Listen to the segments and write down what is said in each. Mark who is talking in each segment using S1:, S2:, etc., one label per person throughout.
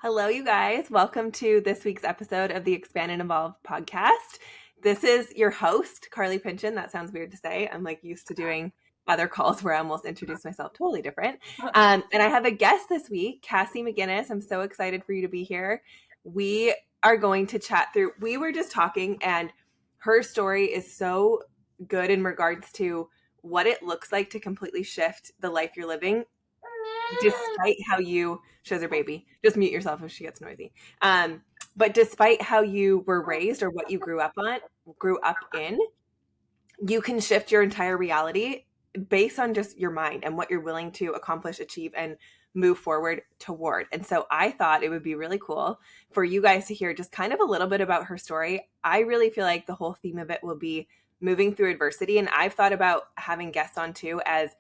S1: Hello, you guys. Welcome to this week's episode of the Expand and Evolve podcast. This is your host, Carly Pynchon. That sounds weird to say. I'm like used to doing other calls where I almost introduce myself totally different. And I have a guest this week, Cassie McGuinness. I'm so excited for you to be here. We are going to chat through, we were just talking, and her story is so good in regards to what it looks like to completely shift the life you're living despite how you shows her baby. Just mute yourself if she gets noisy. But despite how you were raised or what you grew up in, you can shift your entire reality based on just your mind and what you're willing to accomplish, achieve, and move forward toward. And so I thought it would be really cool for you guys to hear just kind of a little bit about her story. I really feel like the whole theme of it will be moving through adversity. And I've thought about having guests on too as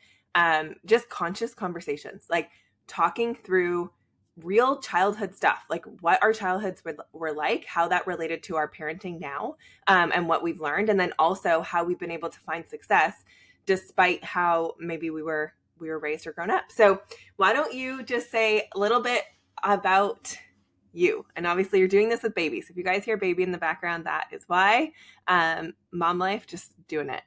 S1: just conscious conversations, like talking through real childhood stuff, like what our childhoods were like, how that related to our parenting now, and what we've learned, and then also how we've been able to find success despite how maybe we were raised or grown up. So why don't you just say a little bit about you? And obviously you're doing this with babies. If you guys hear baby in the background, that is why. Mom life, just doing it.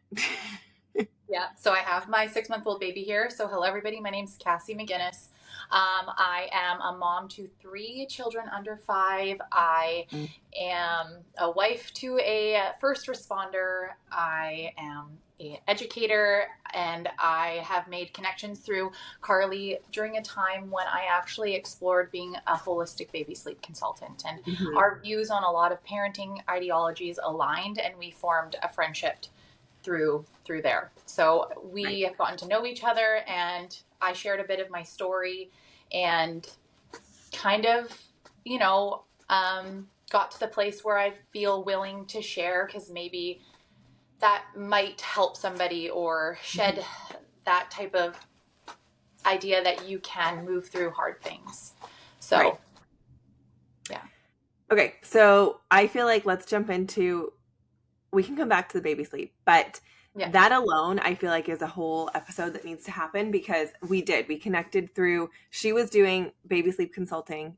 S2: Yeah, so I have my 6-month-old baby here. So hello, everybody. My name's Cassie McGuinness. I am a mom to 3 children under 5. I am a wife to a first responder. I am an educator, and I have made connections through Carly during a time when I actually explored being a holistic baby sleep consultant. And our views on a lot of parenting ideologies aligned, and we formed a friendship through there. So we have gotten to know each other, and I shared a bit of my story and kind of, got to the place where I feel willing to share, because maybe that might help somebody or shed that type of idea that you can move through hard things. So, yeah.
S1: Okay, so I feel like let's jump into, we can come back to the baby sleep, but that alone, I feel like, is a whole episode that needs to happen, because we connected through, she was doing baby sleep consulting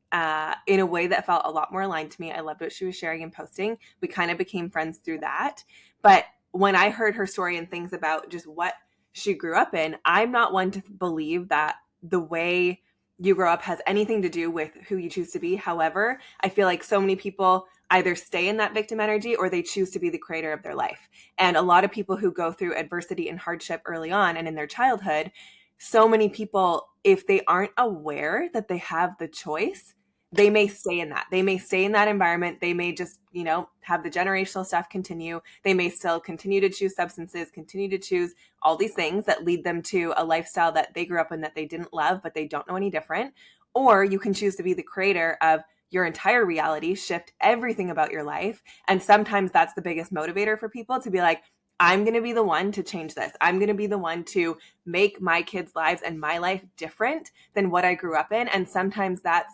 S1: in a way that felt a lot more aligned to me. I loved what she was sharing and posting. We kind of became friends through that. But when I heard her story and things about just what she grew up in, I'm not one to believe that the way you grow up has anything to do with who you choose to be. However, I feel like so many people either stay in that victim energy or they choose to be the creator of their life. And a lot of people who go through adversity and hardship early on and in their childhood, so many people, if they aren't aware that they have the choice, they may stay in that. They may stay in that environment. They may just, have the generational stuff continue. They may still continue to choose substances, continue to choose all these things that lead them to a lifestyle that they grew up in that they didn't love, but they don't know any different. Or you can choose to be the creator of your entire reality, shift everything about your life. And sometimes that's the biggest motivator for people, to be like, I'm going to be the one to change this. I'm going to be the one to make my kids' lives and my life different than what I grew up in. And sometimes that's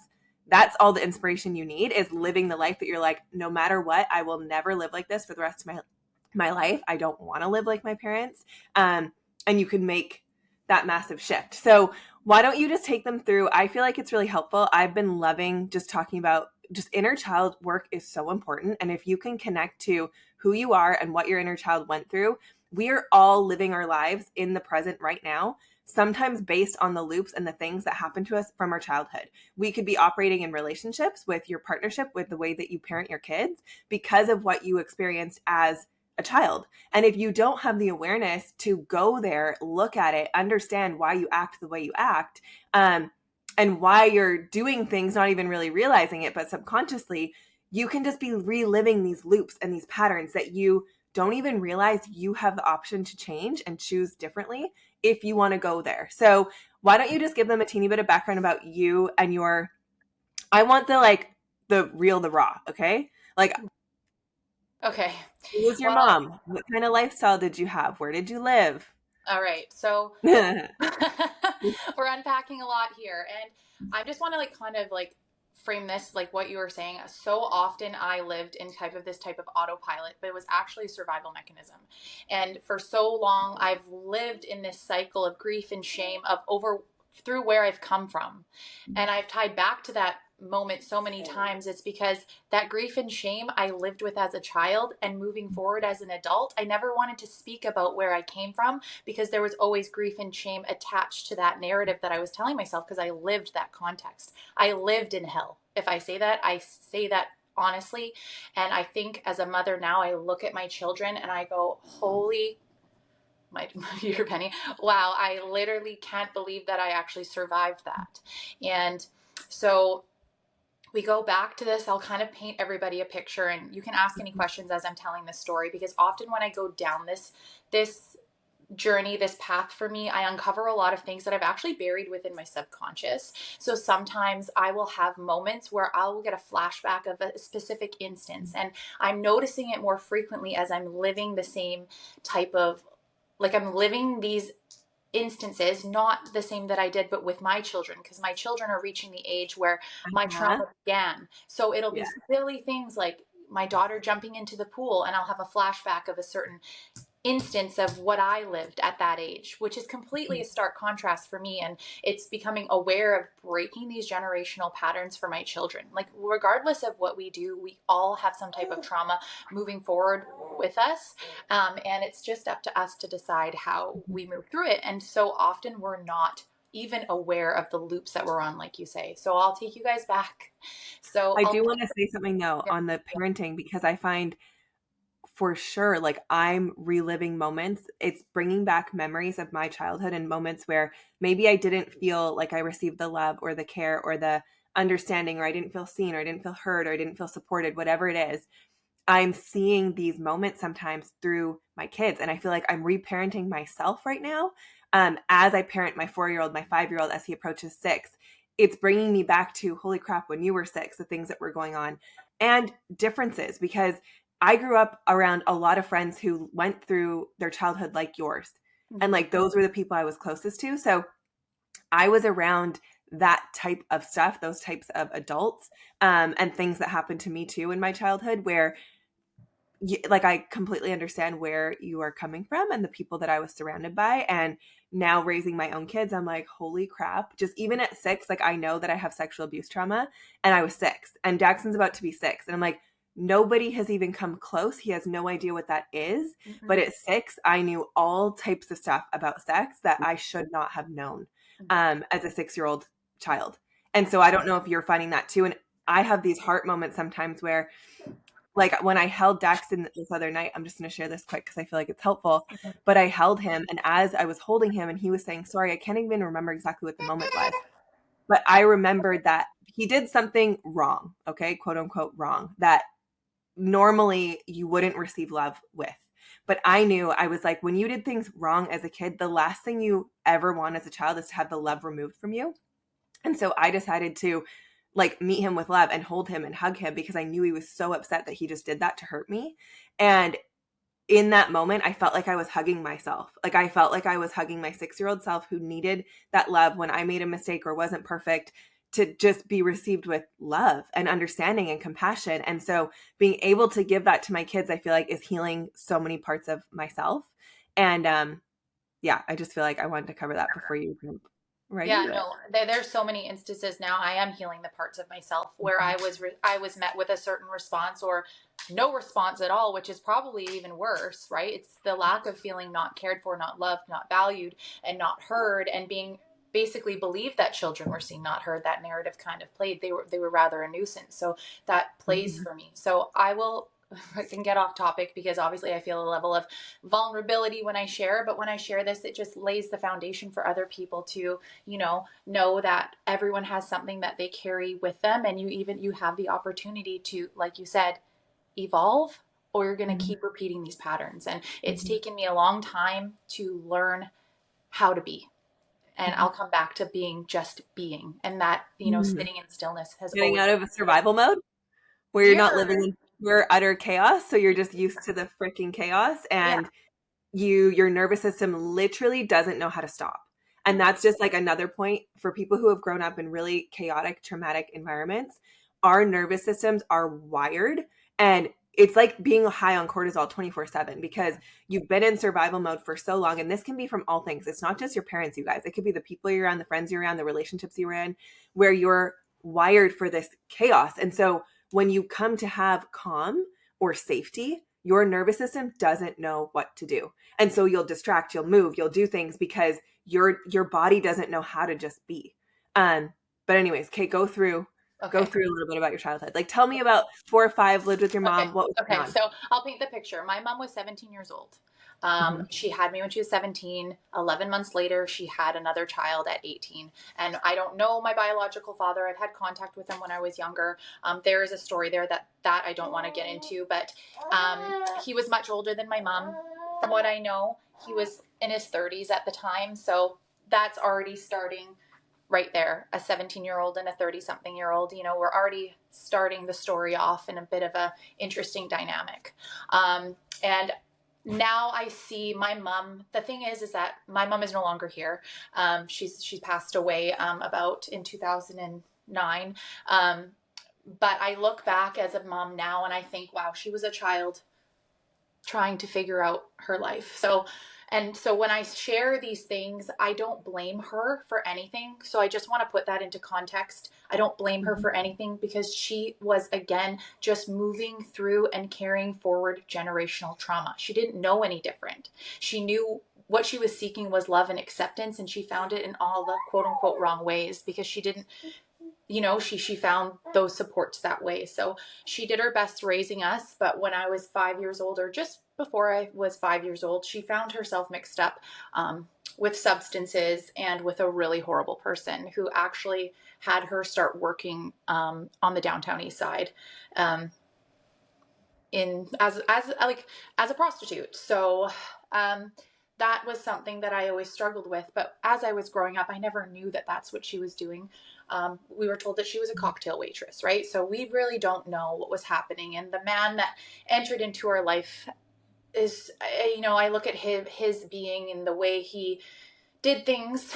S1: all the inspiration you need, is living the life that you're like, no matter what, I will never live like this for the rest of my life. I don't want to live like my parents. And you can make that massive shift. So why don't you just take them through? I feel like it's really helpful. I've been loving just talking about just inner child work is so important. And if you can connect to who you are and what your inner child went through, we are all living our lives in the present right now, sometimes based on the loops and the things that happen to us from our childhood. We could be operating in relationships with your partnership, with the way that you parent your kids, because of what you experienced as a child. And if you don't have the awareness to go there, look at it, understand why you act the way you act, and why you're doing things, not even really realizing it, but subconsciously, you can just be reliving these loops and these patterns that you don't even realize you have the option to change and choose differently if you want to go there. So why don't you just give them a teeny bit of background about you and I want the real, the raw. Okay.
S2: Okay.
S1: Who was your mom? What kind of lifestyle did you have? Where did you live?
S2: All right. So we're unpacking a lot here. And I just want to kind of frame this, like what you were saying. So often I lived in this type of autopilot, but it was actually a survival mechanism. And for so long, I've lived in this cycle of grief and shame, of through where I've come from. And I've tied back to that moment so many times. It's because that grief and shame I lived with as a child, and moving forward as an adult, I never wanted to speak about where I came from because there was always grief and shame attached to that narrative that I was telling myself, because I lived that context. I lived in hell. If I say that, I say that honestly. And I think as a mother now, I look at my children and I go, holy my your penny. Wow, I literally can't believe that I actually survived that. And so we go back to this. I'll kind of paint everybody a picture, and you can ask any questions as I'm telling this story, because often when I go down this journey, this path for me, I uncover a lot of things that I've actually buried within my subconscious. So sometimes I will have moments where I will get a flashback of a specific instance, and I'm noticing it more frequently as I'm living the same type of, like, I'm living these instances, not the same that I did, but with my children, because my children are reaching the age where my trauma began. So it'll be silly things like my daughter jumping into the pool, and I'll have a flashback of a certain instance of what I lived at that age, which is completely a stark contrast for me. And it's becoming aware of breaking these generational patterns for my children. Like, regardless of what we do, we all have some type of trauma moving forward with us. And it's just up to us to decide how we move through it. And so often we're not even aware of the loops that we're on, like you say. So I'll take you guys back. So
S1: I do want to say something though on the parenting, because I find for sure, like, I'm reliving moments. It's bringing back memories of my childhood and moments where maybe I didn't feel like I received the love or the care or the understanding, or I didn't feel seen, or I didn't feel heard, or I didn't feel supported, whatever it is. I'm seeing these moments sometimes through my kids, and I feel like I'm reparenting myself right now. As I parent my 4-year-old, my 5-year-old, as he approaches 6, it's bringing me back to, holy crap, when you were 6, the things that were going on, and differences, because I grew up around a lot of friends who went through their childhood like yours. And like, those were the people I was closest to. So I was around that type of stuff, those types of adults, and things that happened to me too in my childhood, where like, I completely understand where you are coming from and the people that I was surrounded by. And now raising my own kids, I'm like, holy crap. Just even at 6, like, I know that I have sexual abuse trauma, and I was 6, and Jackson's about to be 6. And I'm like, nobody has even come close. He has no idea what that is. But at 6, I knew all types of stuff about sex that I should not have known as a 6-year-old child. And so I don't know if you're finding that too. And I have these heart moments sometimes where, like, when I held Daxton this other night, I'm just going to share this quick because I feel like it's helpful, but I held him, and as I was holding him and he was saying, sorry, I can't even remember exactly what the moment was, but I remembered that he did something wrong, okay, quote unquote wrong, that normally you wouldn't receive love with. But I knew, I was like, when you did things wrong as a kid, the last thing you ever want as a child is to have the love removed from you. And so I decided to, like, meet him with love and hold him and hug him, because I knew he was so upset that he just did that to hurt me. And in that moment, I felt like I was hugging myself. Like, I felt like I was hugging my 6-year-old self who needed that love when I made a mistake or wasn't perfect, to just be received with love and understanding and compassion. And so being able to give that to my kids, I feel like, is healing so many parts of myself. And yeah, I just feel like I wanted to cover that before you jump right into it.
S2: No, there's so many instances now. I am healing the parts of myself where I was met with a certain response or no response at all, which is probably even worse, right? It's the lack of feeling not cared for, not loved, not valued, and not heard, and being basically believed that children were seen, not heard. That narrative kind of played. They were rather a nuisance. So that plays for me. So I can get off topic because obviously I feel a level of vulnerability when I share, but when I share this, it just lays the foundation for other people to, know that everyone has something that they carry with them. And you have the opportunity to, like you said, evolve, or you're going to keep repeating these patterns. And it's taken me a long time to learn how to be. And I'll come back to just being. And that, sitting in stillness has
S1: Getting
S2: always
S1: out of a survival mode where you're not living in pure utter chaos. So you're just used to the freaking chaos, and your nervous system literally doesn't know how to stop. And that's just like another point for people who have grown up in really chaotic, traumatic environments. Our nervous systems are wired, and it's like being high on cortisol 24/7 because you've been in survival mode for so long. And this can be from all things. It's not just your parents, you guys. It could be the people you're around, the friends you're around, the relationships you're in, where you're wired for this chaos. And so when you come to have calm or safety, your nervous system doesn't know what to do. And so you'll distract, you'll move, you'll do things because your body doesn't know how to just be. But anyways, Kate, go through a little bit about your childhood. Like, tell me about 4 or 5, lived with your mom. What was going on?
S2: So I'll paint the picture. My mom was 17 years old. She had me when she was 17. 11 months later, she had another child at 18. And I don't know my biological father. I've had contact with him when I was younger. There is a story there that I don't want to get into, but he was much older than my mom. From what I know, he was in his 30s at the time. So that's already starting right there, a 17-year-old and a 30-something-year-old, you know, we're already starting the story off in a bit of a interesting dynamic. And now I see my mom. The thing is that my mom is no longer here. She's passed away about in 2009. But I look back as a mom now and I think, wow, she was a child trying to figure out her life. So when I share these things, I don't blame her for anything. So I just want to put that into context. I don't blame her for anything because she was, again, just moving through and carrying forward generational trauma. She didn't know any different. She knew what she was seeking was love and acceptance, and she found it in all the quote unquote wrong ways because she didn't, you know, she found those supports that way. So she did her best raising us. But when I was 5 years old, or just before I was 5 years old, she found herself mixed up with substances and with a really horrible person who actually had her start working on the downtown east side as a prostitute. So that was something that I always struggled with. But as I was growing up, I never knew that that's what she was doing. We were told that she was a cocktail waitress, right? So we really don't know what was happening. And the man that entered into our life is, you know, I look at his being and the way he did things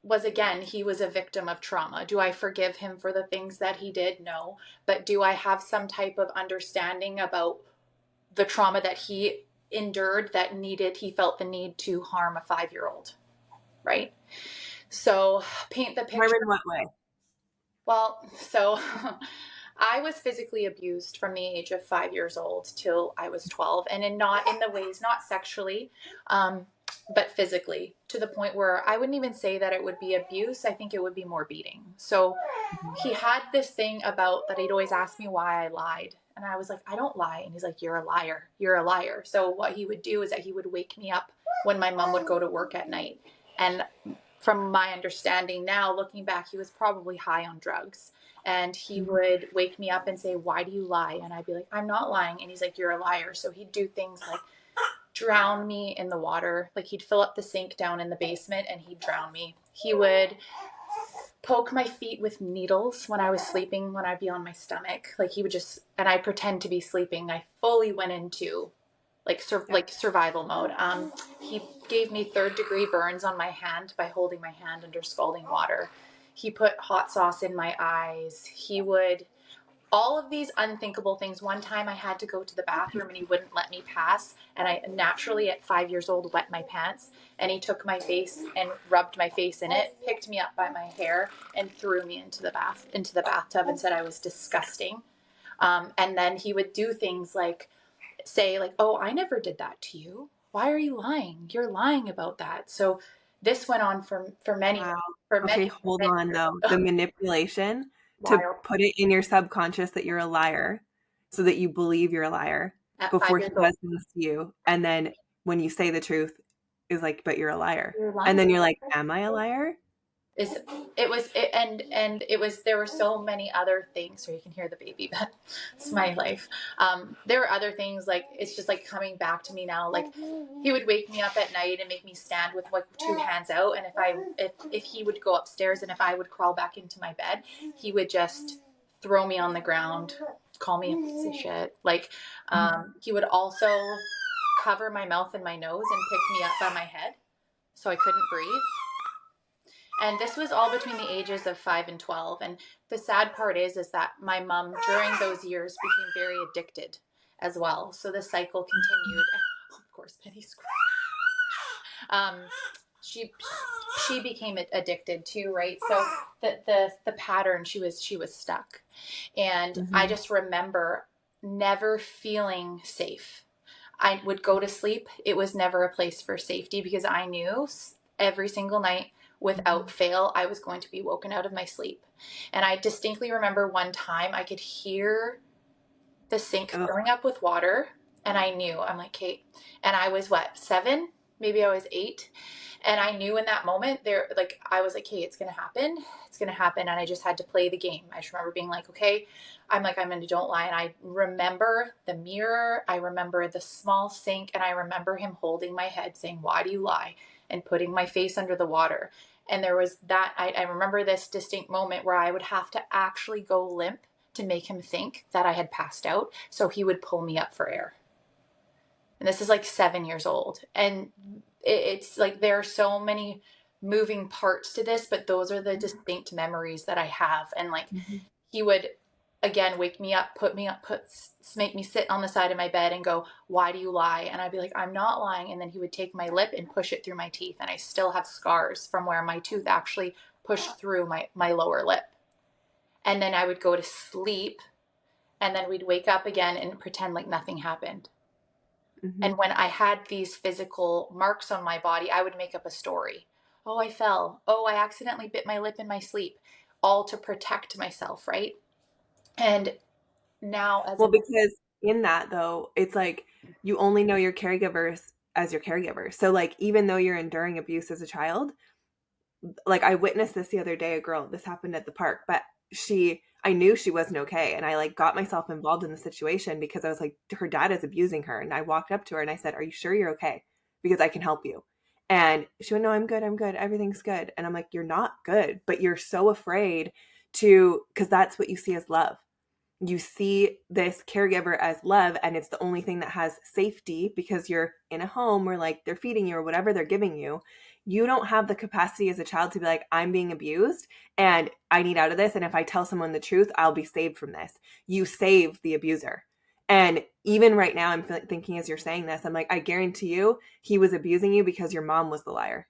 S2: was, again, he was a victim of trauma. Do I forgive him for the things that he did? No. But do I have some type of understanding about the trauma that he endured that he felt the need to harm a 5-year-old, right? So paint the picture.
S1: Harm in what way?
S2: Well, so I was physically abused from the age of 5 years old till I was 12, and not in the ways, not sexually, but physically, to the point where I wouldn't even say that it would be abuse. I think it would be more beating. So he had this thing about that he'd always ask me why I lied. And I was like, I don't lie. And he's like, you're a liar. You're a liar. So what he would do is that he would wake me up when my mom would go to work at night. And from my understanding now, looking back, he was probably high on drugs. And he would wake me up and say, why do you lie? And I'd be like, I'm not lying. And he's like, you're a liar. So he'd do things like drown me in the water. Like he'd fill up the sink down in the basement and he'd drown me. He would poke my feet with needles when I was sleeping, when I'd be on my stomach. Like he would just, and I pretend to be sleeping. I fully went into like survival mode. He gave me 3rd-degree burns on my hand by holding my hand under scalding water. He put hot sauce in my eyes. He would, all of these unthinkable things. One time I had to go to the bathroom and he wouldn't let me pass. And I naturally at 5 years old wet my pants. And he took my face and rubbed my face in it, picked me up by my hair and threw me into the bathtub and said I was disgusting. And then he would do things like say like, oh, I never did that to you. Why are you lying? You're lying about that. So this went on for many,
S1: Wow.
S2: for many.
S1: Okay, hold on though. The manipulation
S2: Wild.
S1: to put it in your subconscious that you're a liar so that you believe you're a liar
S2: At
S1: before
S2: 5
S1: he
S2: years old.
S1: does things to you. And then when you say the truth, is like, but you're a liar.
S2: You're lying.
S1: And then you're like, am I a liar?
S2: There were so many other things, so you can hear the baby, but it's my life. There were other things, like it's just like coming back to me now. Like he would wake me up at night and make me stand with like 2 hands out, and if he would go upstairs and if I would crawl back into my bed, he would just throw me on the ground, call me a piece of shit. Like he would also cover my mouth and my nose and pick me up by my head so I couldn't breathe. And this was all between the ages of 5 and 12. And the sad part is that my mom during those years became very addicted as well. So the cycle continued. Oh, of course, Penny's crying. She became addicted too, right? So the pattern, she was stuck. And I just remember never feeling safe. I would go to sleep. It was never a place for safety because I knew every single night without fail, I was going to be woken out of my sleep. And I distinctly remember one time I could hear the sink filling up with water. And I knew, I'm like, Kate, and I was what, 7? Maybe I was 8. And I knew in that moment there, like, I was like, hey, it's going to happen. It's going to happen. And I just had to play the game. I just remember being like, okay, I'm like, I'm going to don't lie. And I remember the mirror. I remember the small sink. And I remember him holding my head saying, why do you lie? And putting my face under the water. And there was that, I remember this distinct moment where I would have to actually go limp to make him think that I had passed out. So he would pull me up for air. And this is like 7 years old. And it's like there are so many moving parts to this, but those are the distinct memories that I have. And like he would again wake me up, make me sit on the side of my bed and go, why do you lie? And I'd be like, I'm not lying. And then he would take my lip and push it through my teeth. And I still have scars from where my tooth actually pushed through my lower lip. And then I would go to sleep, and then we'd wake up again and pretend like nothing happened. And when I had these physical marks on my body, I would make up a story. Oh, I fell. Oh, I accidentally bit my lip in my sleep, all to protect myself, right? And now
S1: because in that though, it's like you only know your caregivers as your caregiver. So like even though you're enduring abuse as a child, like I witnessed this the other day, this happened at the park, but I knew she wasn't okay. And I like got myself involved in the situation because I was like, her dad is abusing her. And I walked up to her and I said, are you sure you're okay? Because I can help you. And she went, no, I'm good. Everything's good. And I'm like, you're not good, but you're so afraid because that's what you see as love. You see this caregiver as love, and it's the only thing that has safety because you're in a home where like they're feeding you or whatever they're giving you. You don't have the capacity as a child to be like, I'm being abused and I need out of this. And if I tell someone the truth, I'll be saved from this. You save the abuser. And even right now, I'm thinking as you're saying this, I'm like, I guarantee you he was abusing you because your mom was the liar.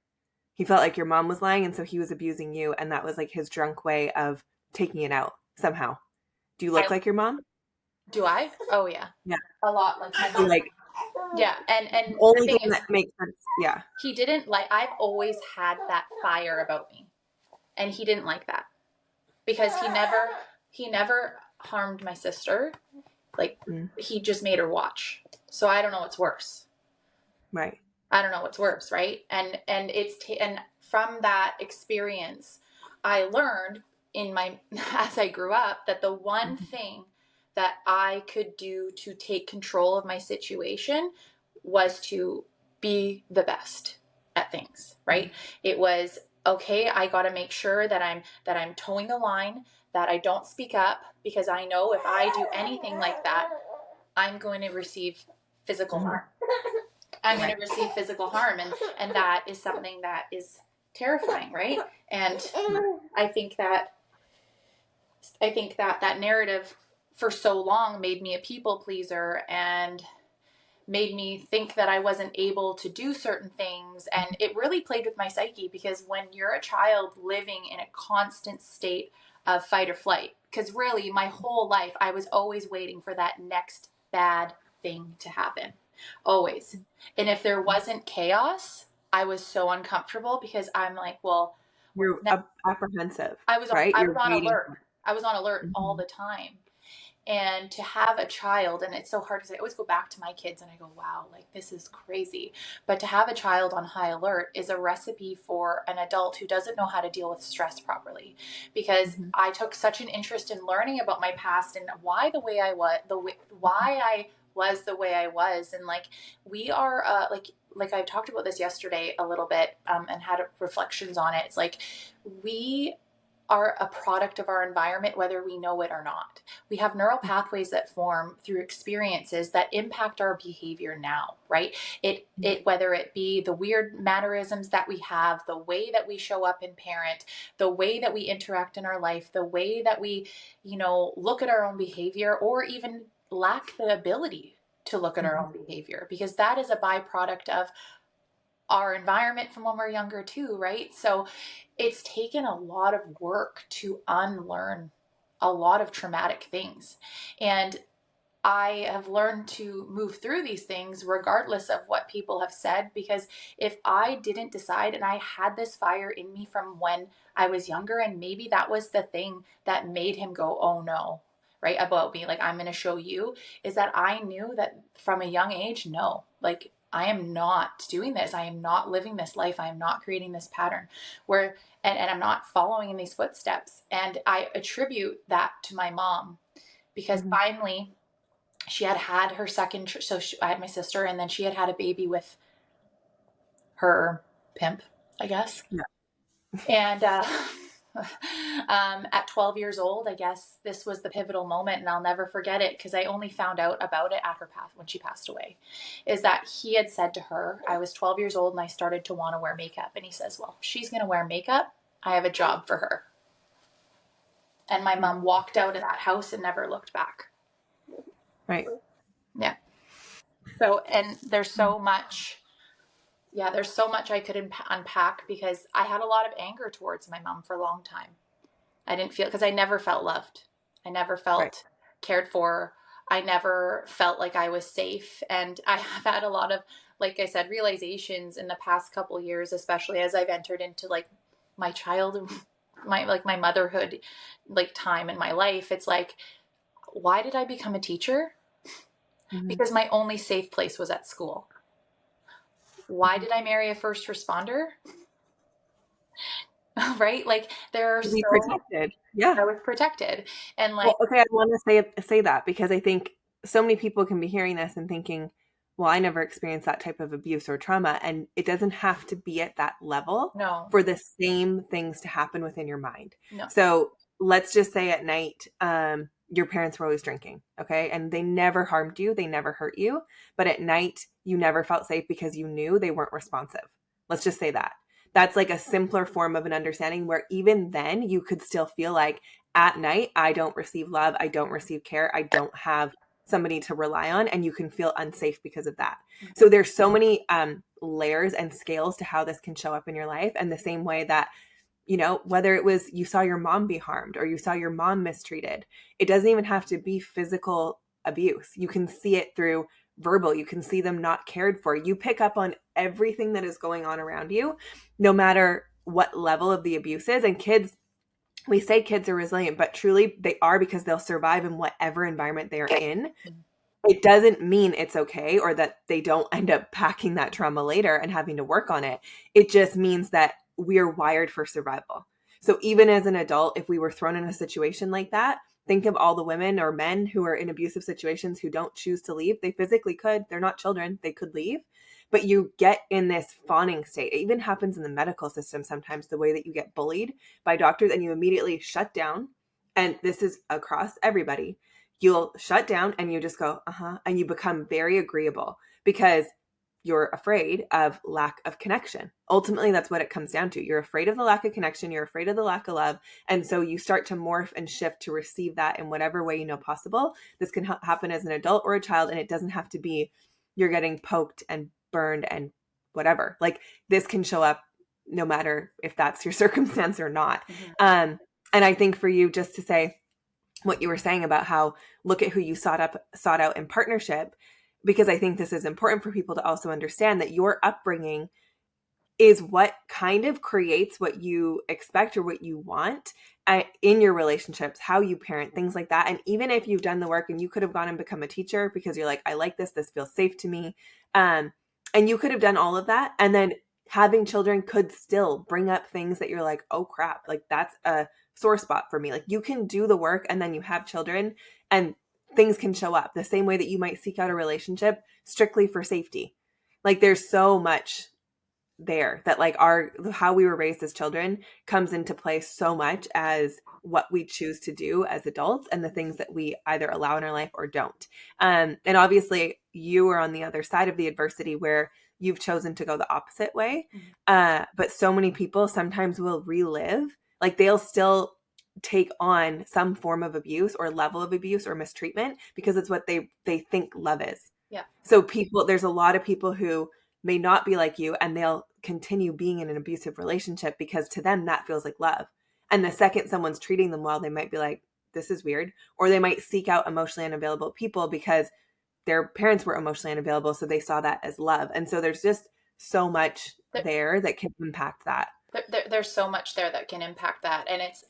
S1: He felt like your mom was lying. And so he was abusing you. And that was like his drunk way of taking it out somehow. Do you look like your mom?
S2: Do I? Oh yeah.
S1: Yeah.
S2: A lot like my mom.
S1: Like,
S2: yeah. And
S1: the only thing that makes sense. Yeah.
S2: He didn't like, I've always had that fire about me. And he didn't like that. Because he never harmed my sister. Like he just made her watch. So I don't know what's worse.
S1: Right.
S2: I don't know what's worse, right? And and from that experience, I learned as I grew up that the one thing that I could do to take control of my situation was to be the best at things, right? It was, okay, I got to make sure that I'm towing the line, that I don't speak up, because I know if I do anything like that, I'm going to receive physical harm. I'm going to receive physical harm, and that is something that is terrifying, right? And I think that that narrative for so long made me a people pleaser and made me think that I wasn't able to do certain things. And it really played with my psyche, because when you're a child living in a constant state of fight or flight, because really my whole life I was always waiting for that next bad thing to happen. Always. And if there wasn't chaos, I was so uncomfortable, because I'm like, well,
S1: you're apprehensive.
S2: I was
S1: right?
S2: I was on alert. I was on alert all the time. And to have a child, and it's so hard because I always go back to my kids and I go, wow, like this is crazy. But to have a child on high alert is a recipe for an adult who doesn't know how to deal with stress properly. Because I took such an interest in learning about my past and why the way I was, why I was the way I was. And like, we are like I talked about this yesterday a little bit and had reflections on it. It's like we are a product of our environment, whether we know it or not. We have neural pathways that form through experiences that impact our behavior now, right? Whether it be the weird mannerisms that we have, the way that we show up in parent, the way that we interact in our life, the way that we, look at our own behavior, or even lack the ability to look at our own behavior, because that is a byproduct of our environment from when we're younger too, right? So it's taken a lot of work to unlearn a lot of traumatic things. And I have learned to move through these things regardless of what people have said, because if I didn't decide, and I had this fire in me from when I was younger, and maybe that was the thing that made him go, oh no, right, about me, like, I'm going to show you, is that I knew that from a young age, no, like, I am not doing this. I am not living this life. I am not creating this pattern and I'm not following in these footsteps. And I attribute that to my mom, because finally she had her second. I had my sister, and then she had a baby with her pimp, I guess.
S1: Yeah.
S2: And at 12 years old, I guess this was the pivotal moment, and I'll never forget it, because I only found out about it at her path when she passed away, is that he had said to her, I was 12 years old and I started to want to wear makeup. And he says, well, she's going to wear makeup. I have a job for her. And my mom walked out of that house and never looked back.
S1: Right.
S2: Yeah. So, and there's so much I could unpack, because I had a lot of anger towards my mom for a long time. I didn't feel, because I never felt loved. I never felt cared for. I never felt like I was safe. And I have had a lot of, like I said, realizations in the past couple of years, especially as I've entered into like my my motherhood, like time in my life. It's like, why did I become a teacher? Because my only safe place was at school. Why did I marry a first responder? Right? Like, there are
S1: To be protected. Yeah.
S2: I was protected. And like,
S1: well, okay, I want to say that, because I think so many people can be hearing this and thinking, well, I never experienced that type of abuse or trauma. And it doesn't have to be at that level for the same things to happen within your mind.
S2: No.
S1: So let's just say at night, your parents were always drinking. Okay. And they never harmed you. They never hurt you. But at night, you never felt safe because you knew they weren't responsive. Let's just say that. That's like a simpler form of an understanding, where even then you could still feel like, at night, I don't receive love. I don't receive care. I don't have somebody to rely on. And you can feel unsafe because of that. So there's so many layers and scales to how this can show up in your life. And the same way that, whether it was you saw your mom be harmed or you saw your mom mistreated, it doesn't even have to be physical abuse. You can see it through verbal. You can see them not cared for. You pick up on everything that is going on around you, no matter what level of the abuse is. And kids, we say kids are resilient, but truly they are, because they'll survive in whatever environment they are in. It doesn't mean it's okay, or that they don't end up packing that trauma later and having to work on it. It just means that we are wired for survival. So even as an adult, if we were thrown in a situation like that, think of all the women or men who are in abusive situations who don't choose to leave. They physically could. They're not children. They could leave. But you get in this fawning state. It even happens in the medical system sometimes, the way that you get bullied by doctors and you immediately shut down. And this is across everybody. You'll shut down and you just go, and you become very agreeable because you're afraid of lack of connection. Ultimately, that's what it comes down to. You're afraid of the lack of connection. You're afraid of the lack of love. And so you start to morph and shift to receive that in whatever way you know possible. This can happen as an adult or a child, and it doesn't have to be you're getting poked and burned and whatever. Like, this can show up no matter if that's your circumstance or not. And I think for you, just to say what you were saying about how look at who you sought out in partnership, because I think this is important for people to also understand that your upbringing is what kind of creates what you expect or what you want in your relationships, how you parent, things like that. And even if you've done the work and you could have gone and become a teacher because you're like, I like this feels safe to me. And you could have done all of that. And then having children could still bring up things that you're like, oh crap, like that's a sore spot for me. Like, you can do the work and then you have children and things can show up the same way that you might seek out a relationship strictly for safety. Like, there's so much there, that like how we were raised as children comes into play so much as what we choose to do as adults and the things that we either allow in our life or don't. And obviously you are on the other side of the adversity where you've chosen to go the opposite way. But so many people sometimes will relive, like they'll still take on some form of abuse or level of abuse or mistreatment because it's what they think love is.
S2: Yeah.
S1: So there's a lot of people who may not be like you and they'll continue being in an abusive relationship because to them that feels like love. And the second someone's treating them well, they might be like, this is weird. Or they might seek out emotionally unavailable people because their parents were emotionally unavailable. So they saw that as love. And so there's just so much there that can impact that.
S2: There's so much there that can impact that. And it's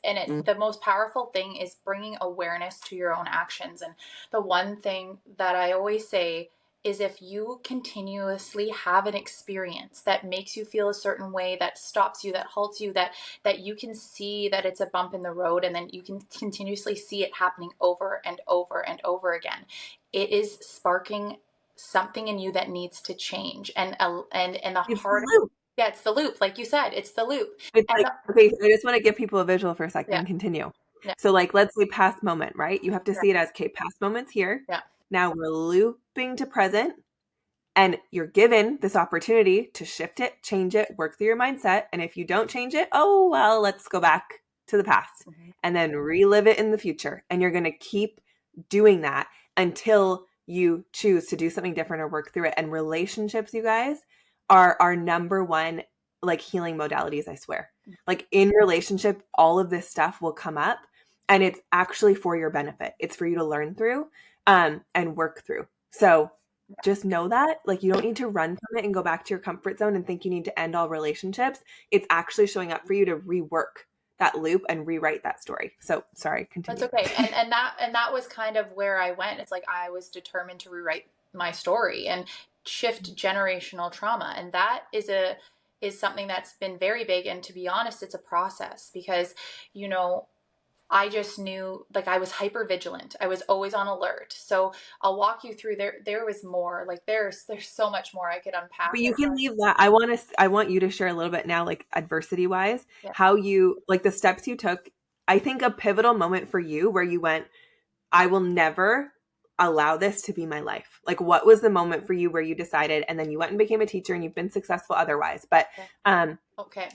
S2: the most powerful thing is bringing awareness to your own actions. And the one thing that I always say is if you continuously have an experience that makes you feel a certain way, that stops you, that halts you, that you can see that it's a bump in the road, and then you can continuously see it happening over and over and over again, it is sparking something in you that needs to change. And the hard, yeah, it's the loop. Like you said, it's the loop.
S1: It's like, okay, so I just want to give people a visual for a second
S2: Yeah.
S1: and continue.
S2: Yeah.
S1: So like, let's say past moment, right? You have to see it as, okay, past moments here.
S2: Yeah.
S1: Now we're looping to present, and you're given this opportunity to shift it, change it, work through your mindset. And if you don't change it, oh, well, let's go back to the past and then relive it in the future. And you're going to keep doing that until you choose to do something different or work through it. And relationships, you guys, are our number one like healing modalities, I swear. Like in relationship, all of this stuff will come up and it's actually for your benefit. It's for you to learn through and work through. So just know that, like, you don't need to run from it and go back to your comfort zone and think you need to end all relationships. It's actually showing up for you to rework that loop and rewrite that story. So sorry, continue.
S2: That's okay. And that was kind of where I went. It's like I was determined to rewrite my story and shift generational trauma. And that is something that's been very big. And to be honest, it's a process because, you know, I just knew, like, I was hyper vigilant. I was always on alert. So I'll walk you through there was more, like there's so much more I could unpack.
S1: But you can leave that. I want you to share a little bit now, like adversity wise, how you, like the steps you took. I think a pivotal moment for you where you went, I will never allow this to be my life. Like, what was the moment for you where you decided, and then you went and became a teacher and you've been successful otherwise, but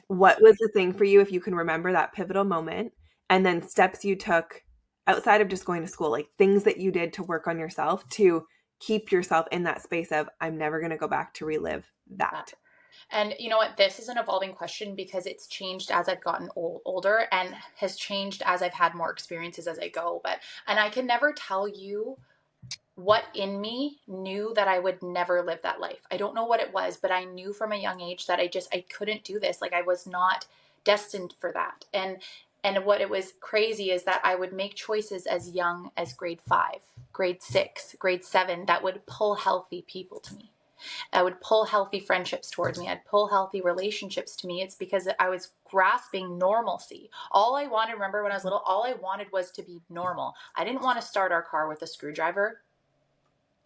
S1: what was the thing for you, if you can remember that pivotal moment, and then steps you took outside of just going to school, like things that you did to work on yourself to keep yourself in that space of, I'm never going to go back to relive that.
S2: And you know what? This is an evolving question because it's changed as I've gotten older and has changed as I've had more experiences as I go. And I can never tell you what in me knew that I would never live that life. I don't know what it was, but I knew from a young age that I couldn't do this. Like I was not destined for that. And what it was crazy is that I would make choices as young as grade 5, grade 6, grade 7 that would pull healthy people to me. I would pull healthy friendships towards me. I'd pull healthy relationships to me. It's because I was grasping normalcy. All I wanted, remember when I was little, all I wanted was to be normal. I didn't want to start our car with a screwdriver.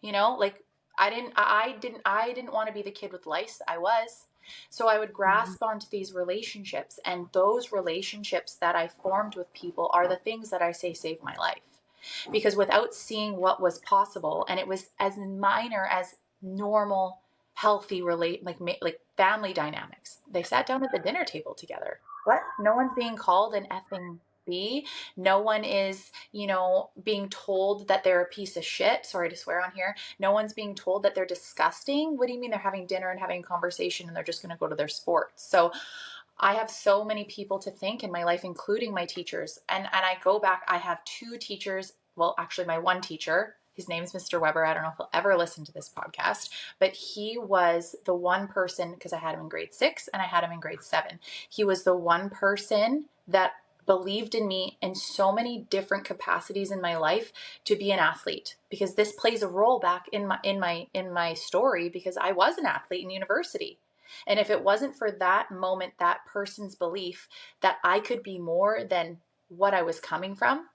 S2: You know, like I didn't want to be the kid with lice. I was. So I would grasp onto these relationships, and those relationships that I formed with people are the things that I say saved my life. Because without seeing what was possible, and it was as minor as normal, healthy like family dynamics. They sat down at the dinner table together. What? No one's being called an effing B. No one is, being told that they're a piece of shit. Sorry to swear on here. No one's being told that they're disgusting. What do you mean they're having dinner and having a conversation and they're just going to go to their sports? So I have so many people to thank in my life, including my teachers. And I go back, I have 2 teachers. Well, actually my one teacher, his name is Mr. Weber. I don't know if he'll ever listen to this podcast, but he was the one person, because I had him in grade 6 and I had him in grade 7. He was the one person that believed in me in so many different capacities in my life to be an athlete, because this plays a role back in my story, because I was an athlete in university. And if it wasn't for that moment, that person's belief that I could be more than what I was coming from,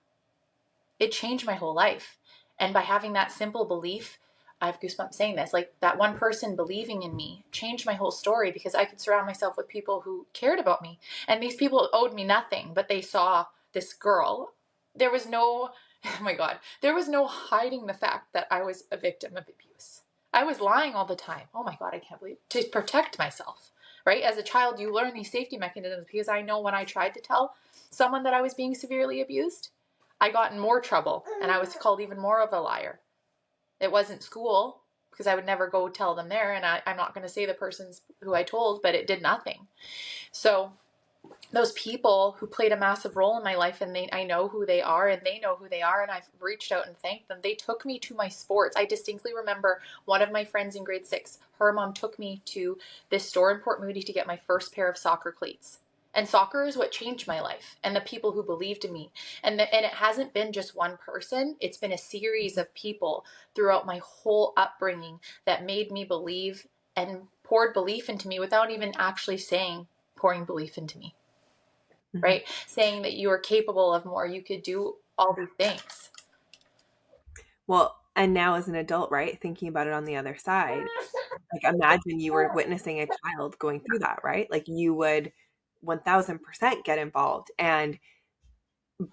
S2: it changed my whole life. And by having that simple belief, I have goosebumps saying this, like that one person believing in me changed my whole story, because I could surround myself with people who cared about me. And these people owed me nothing, but they saw this girl. There was no, oh my God, there was no hiding the fact that I was a victim of abuse. I was lying all the time. Oh my God, I can't believe, to protect myself, right? As a child, you learn these safety mechanisms, because I know when I tried to tell someone that I was being severely abused, I got in more trouble and I was called even more of a liar. It wasn't school, because I would never go tell them there. And I'm not going to say the persons who I told, but it did nothing. So those people who played a massive role in my life, and I know who they are and they know who they are, and I've reached out and thanked them. They took me to my sports. I distinctly remember one of my friends in grade 6, her mom took me to this store in Port Moody to get my first pair of soccer cleats. And soccer is what changed my life, and the people who believed in me. And it hasn't been just one person. It's been a series of people throughout my whole upbringing that made me believe and poured belief into me without even actually saying pouring belief into me. Right? Saying that you are capable of more, you could do all these things.
S1: Well, and now as an adult, right, thinking about it on the other side, like imagine you were witnessing a child going through that, right? Like you would 1000% get involved and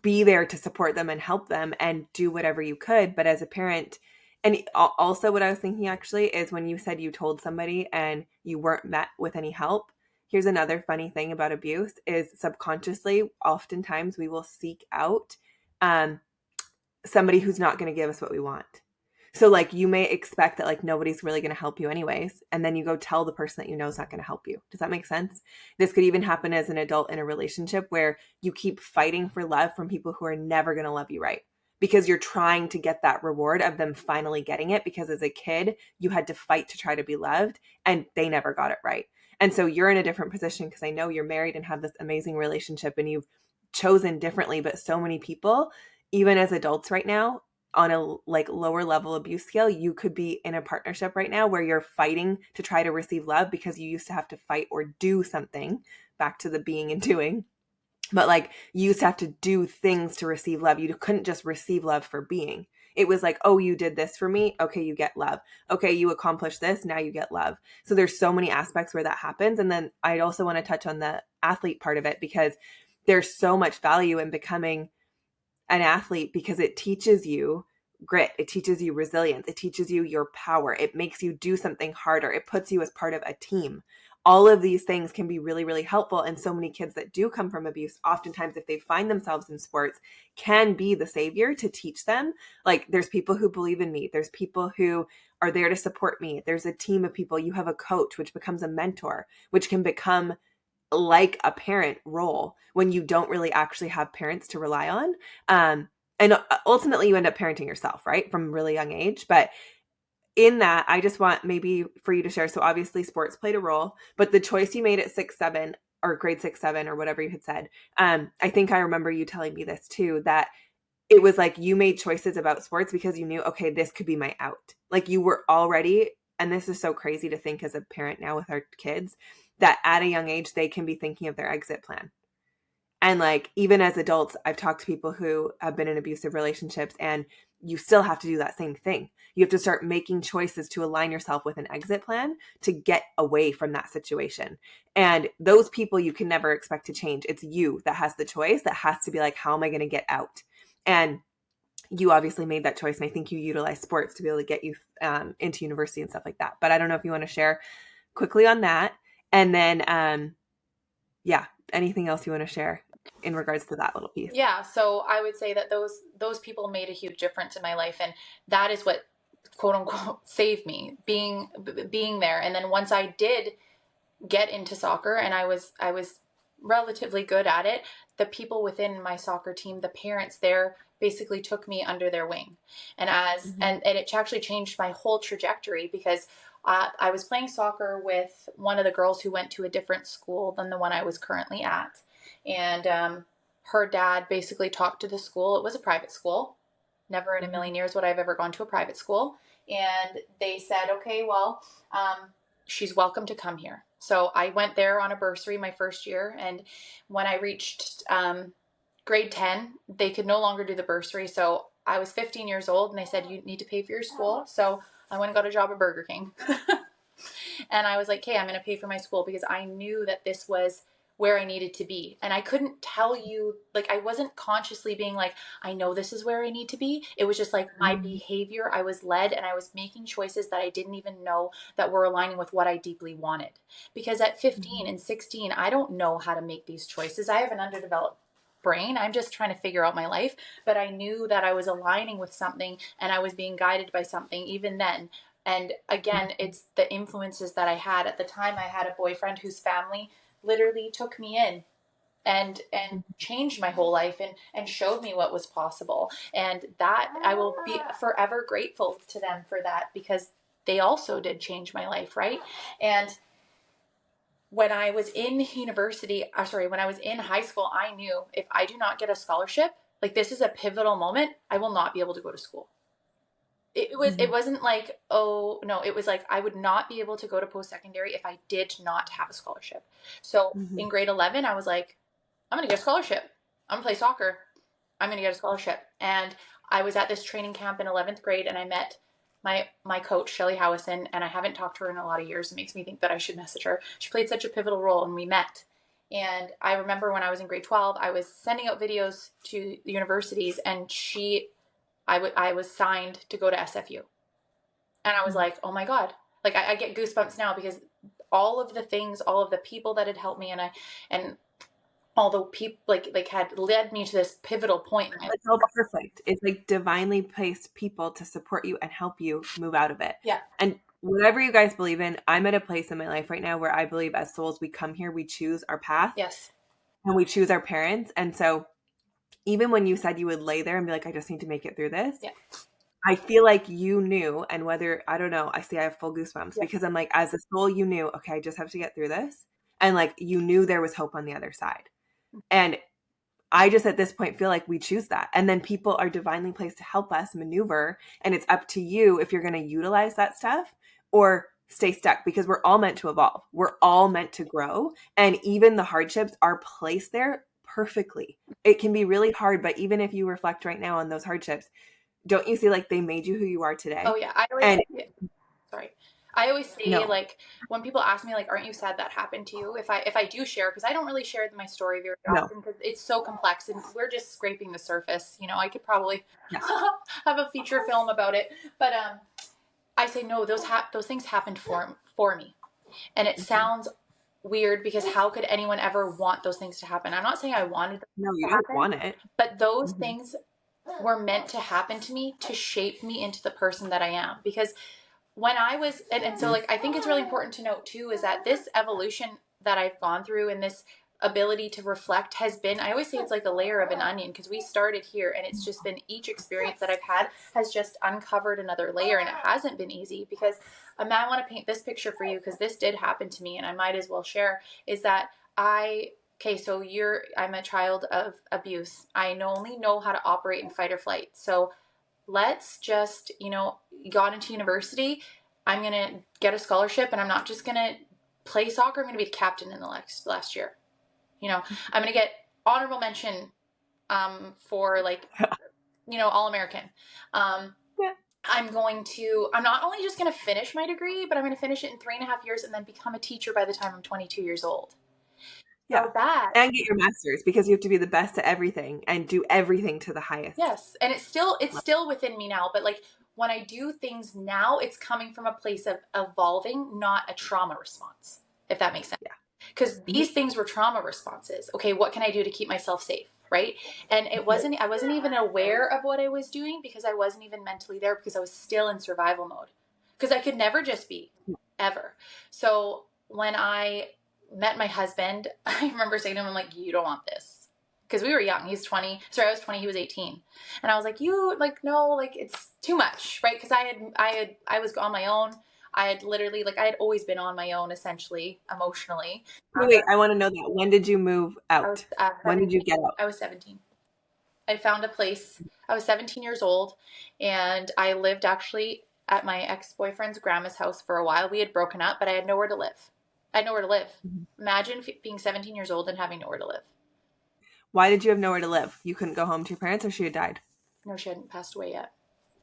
S1: be there to support them and help them and do whatever you could. But as a parent, and also what I was thinking actually is when you said you told somebody and you weren't met with any help, here's another funny thing about abuse is subconsciously, oftentimes we will seek out somebody who's not going to give us what we want. So like you may expect that like nobody's really going to help you anyways, and then you go tell the person that you know is not going to help you. Does that make sense? This could even happen as an adult in a relationship where you keep fighting for love from people who are never going to love you right, because you're trying to get that reward of them finally getting it, because as a kid you had to fight to try to be loved and they never got it right. And so you're in a different position, because I know you're married and have this amazing relationship and you've chosen differently, but so many people, even as adults right now, on a like lower level abuse scale, you could be in a partnership right now where you're fighting to try to receive love because you used to have to fight or do something, back to the being and doing. But like you used to have to do things to receive love. You couldn't just receive love for being. It was like, oh, you did this for me. Okay, you get love. Okay, you accomplished this. Now you get love. So there's so many aspects where that happens. And then I also want to touch on the athlete part of it, because there's so much value in becoming an athlete, because it teaches you grit, it teaches you resilience, it teaches you your power, it makes you do something harder, it puts you as part of a team. All of these things can be really, really helpful. And so many kids that do come from abuse, oftentimes if they find themselves in sports, can be the savior to teach them. Like there's people who believe in me, there's people who are there to support me, there's a team of people, you have a coach, which becomes a mentor, which can become like a parent role when you don't really actually have parents to rely on. And ultimately you end up parenting yourself, right? From a really young age. But in that, I just want maybe for you to share. So obviously sports played a role, but the choice you made at 6-7 or grade 6-7 or whatever you had said, I think I remember you telling me this too, that it was like you made choices about sports because you knew, okay, this could be my out. Like you were already, and this is so crazy to think as a parent now with our kids, that at a young age, they can be thinking of their exit plan. And like, even as adults, I've talked to people who have been in abusive relationships, and you still have to do that same thing. You have to start making choices to align yourself with an exit plan to get away from that situation. And those people you can never expect to change. It's you that has the choice, that has to be like, how am I going to get out? And you obviously made that choice. And I think you utilize sports to be able to get you into university and stuff like that. But I don't know if you want to share quickly on that. And then, yeah, anything else you want to share in regards to that little piece?
S2: Yeah, so I would say that those people made a huge difference in my life, and that is what quote unquote saved me, being there. And then once I did get into soccer and I was relatively good at it, the people within my soccer team, the parents there basically took me under their wing. And and it actually changed my whole trajectory, because I was playing soccer with one of the girls who went to a different school than the one I was currently at. And her dad basically talked to the school. It was a private school. Never in a million years would I've ever gone to a private school. And they said, okay, well, she's welcome to come here. So I went there on a bursary my first year. And when I reached grade 10, they could no longer do the bursary. So I was 15 years old and they said, you need to pay for your school. So I went and got a job at Burger King. And I was like, okay, I'm going to pay for my school because I knew that this was where I needed to be. And I couldn't tell you, like, I wasn't consciously being like, I know this is where I need to be. It was just like my behavior. I was led and I was making choices that I didn't even know that were aligning with what I deeply wanted. Because at 15 and 16, I don't know how to make these choices. I have an underdeveloped brain. I'm just trying to figure out my life. But I knew that I was aligning with something and I was being guided by something even then. And again, it's the influences that I had at the time. I had a boyfriend whose family literally took me in and changed my whole life and showed me what was possible. And that I will be forever grateful to them for that, because they also did change my life, right? And when I was in when I was in high school, I knew if I do not get a scholarship, like this is a pivotal moment, I will not be able to go to school. It wasn't like, oh no, it was like I would not be able to go to post-secondary if I did not have a scholarship. So in grade 11, I was like, I'm going to get a scholarship. I'm going to play soccer. I'm going to get a scholarship. And I was at this training camp in 11th grade and I met my coach, Shelly Howison, and I haven't talked to her in a lot of years. It makes me think that I should message her. She played such a pivotal role and we met. And I remember when I was in grade 12, I was sending out videos to the universities and I was signed to go to SFU. And I was like, oh my God, like I get goosebumps now because all of the things, all of the people that had helped me and all the people like had led me to this pivotal point.
S1: It's all perfect. It's like divinely placed people to support you and help you move out of it.
S2: Yeah.
S1: And whatever you guys believe in, I'm at a place in my life right now where I believe as souls, we come here, we choose our path.
S2: Yes.
S1: And we choose our parents. And so even when you said you would lay there and be like, I just need to make it through this.
S2: Yeah.
S1: I feel like you knew, and whether, I don't know, I have full goosebumps because I'm like, as a soul, you knew, okay, I just have to get through this. And like, you knew there was hope on the other side. And I just at this point feel like we choose that. And then people are divinely placed to help us maneuver. And it's up to you if you're going to utilize that stuff or stay stuck, because we're all meant to evolve. We're all meant to grow. And even the hardships are placed there perfectly. It can be really hard, but even if you reflect right now on those hardships, don't you see like they made you who you are today?
S2: Oh yeah. I always say like when people ask me like, aren't you sad that happened to you? If I do share, because I don't really share my story very often because it's so complex and we're just scraping the surface. You know, I could probably have a feature film about it, but I say no. Those things happened for me, and it sounds weird because how could anyone ever want those things to happen? I'm not saying I wanted them.
S1: No, you don't want it.
S2: But those things were meant to happen to me to shape me into the person that I am. Because when I was, and so like, I think it's really important to note too, is that this evolution that I've gone through and this ability to reflect has been, I always say it's like a layer of an onion, because we started here and it's just been each experience that I've had has just uncovered another layer, and it hasn't been easy. Because I want to paint this picture for you because this did happen to me and I might as well share, is that so I'm a child of abuse. I only know how to operate in fight or flight. So let's just, got into university. I'm going to get a scholarship and I'm not just going to play soccer. I'm going to be the captain in the last year. I'm going to get honorable mention for like, All-American. I'm not only just going to finish my degree, but I'm going to finish it in 3.5 years and then become a teacher by the time I'm 22 years old.
S1: Yeah. And get your master's, because you have to be the best at everything and do everything to the highest.
S2: Yes. And it's still within me now. But like when I do things now, it's coming from a place of evolving, not a trauma response, if that makes sense. Yeah. Because these things were trauma responses. Okay, what can I do to keep myself safe? Right. And I wasn't even aware of what I was doing because I wasn't even mentally there, because I was still in survival mode, because I could never just be ever. So when I met my husband, I remember saying to him, I'm like, you don't want this. Because we were young. He's 20. Sorry, I was 20. He was 18. And I was like, no, it's too much. Right. Because I was on my own. I had literally, I had always been on my own, essentially, emotionally.
S1: Wait, I want to know that. When did you move out? When did you get out?
S2: I was 17. I found a place. I was 17 years old. And I lived actually at my ex-boyfriend's grandma's house for a while. We had broken up, but I had nowhere to live. I had nowhere to live. Imagine being 17 years old and having nowhere to live.
S1: Why did you have nowhere to live? You couldn't go home to your parents, or she had died?
S2: No, she hadn't passed away yet.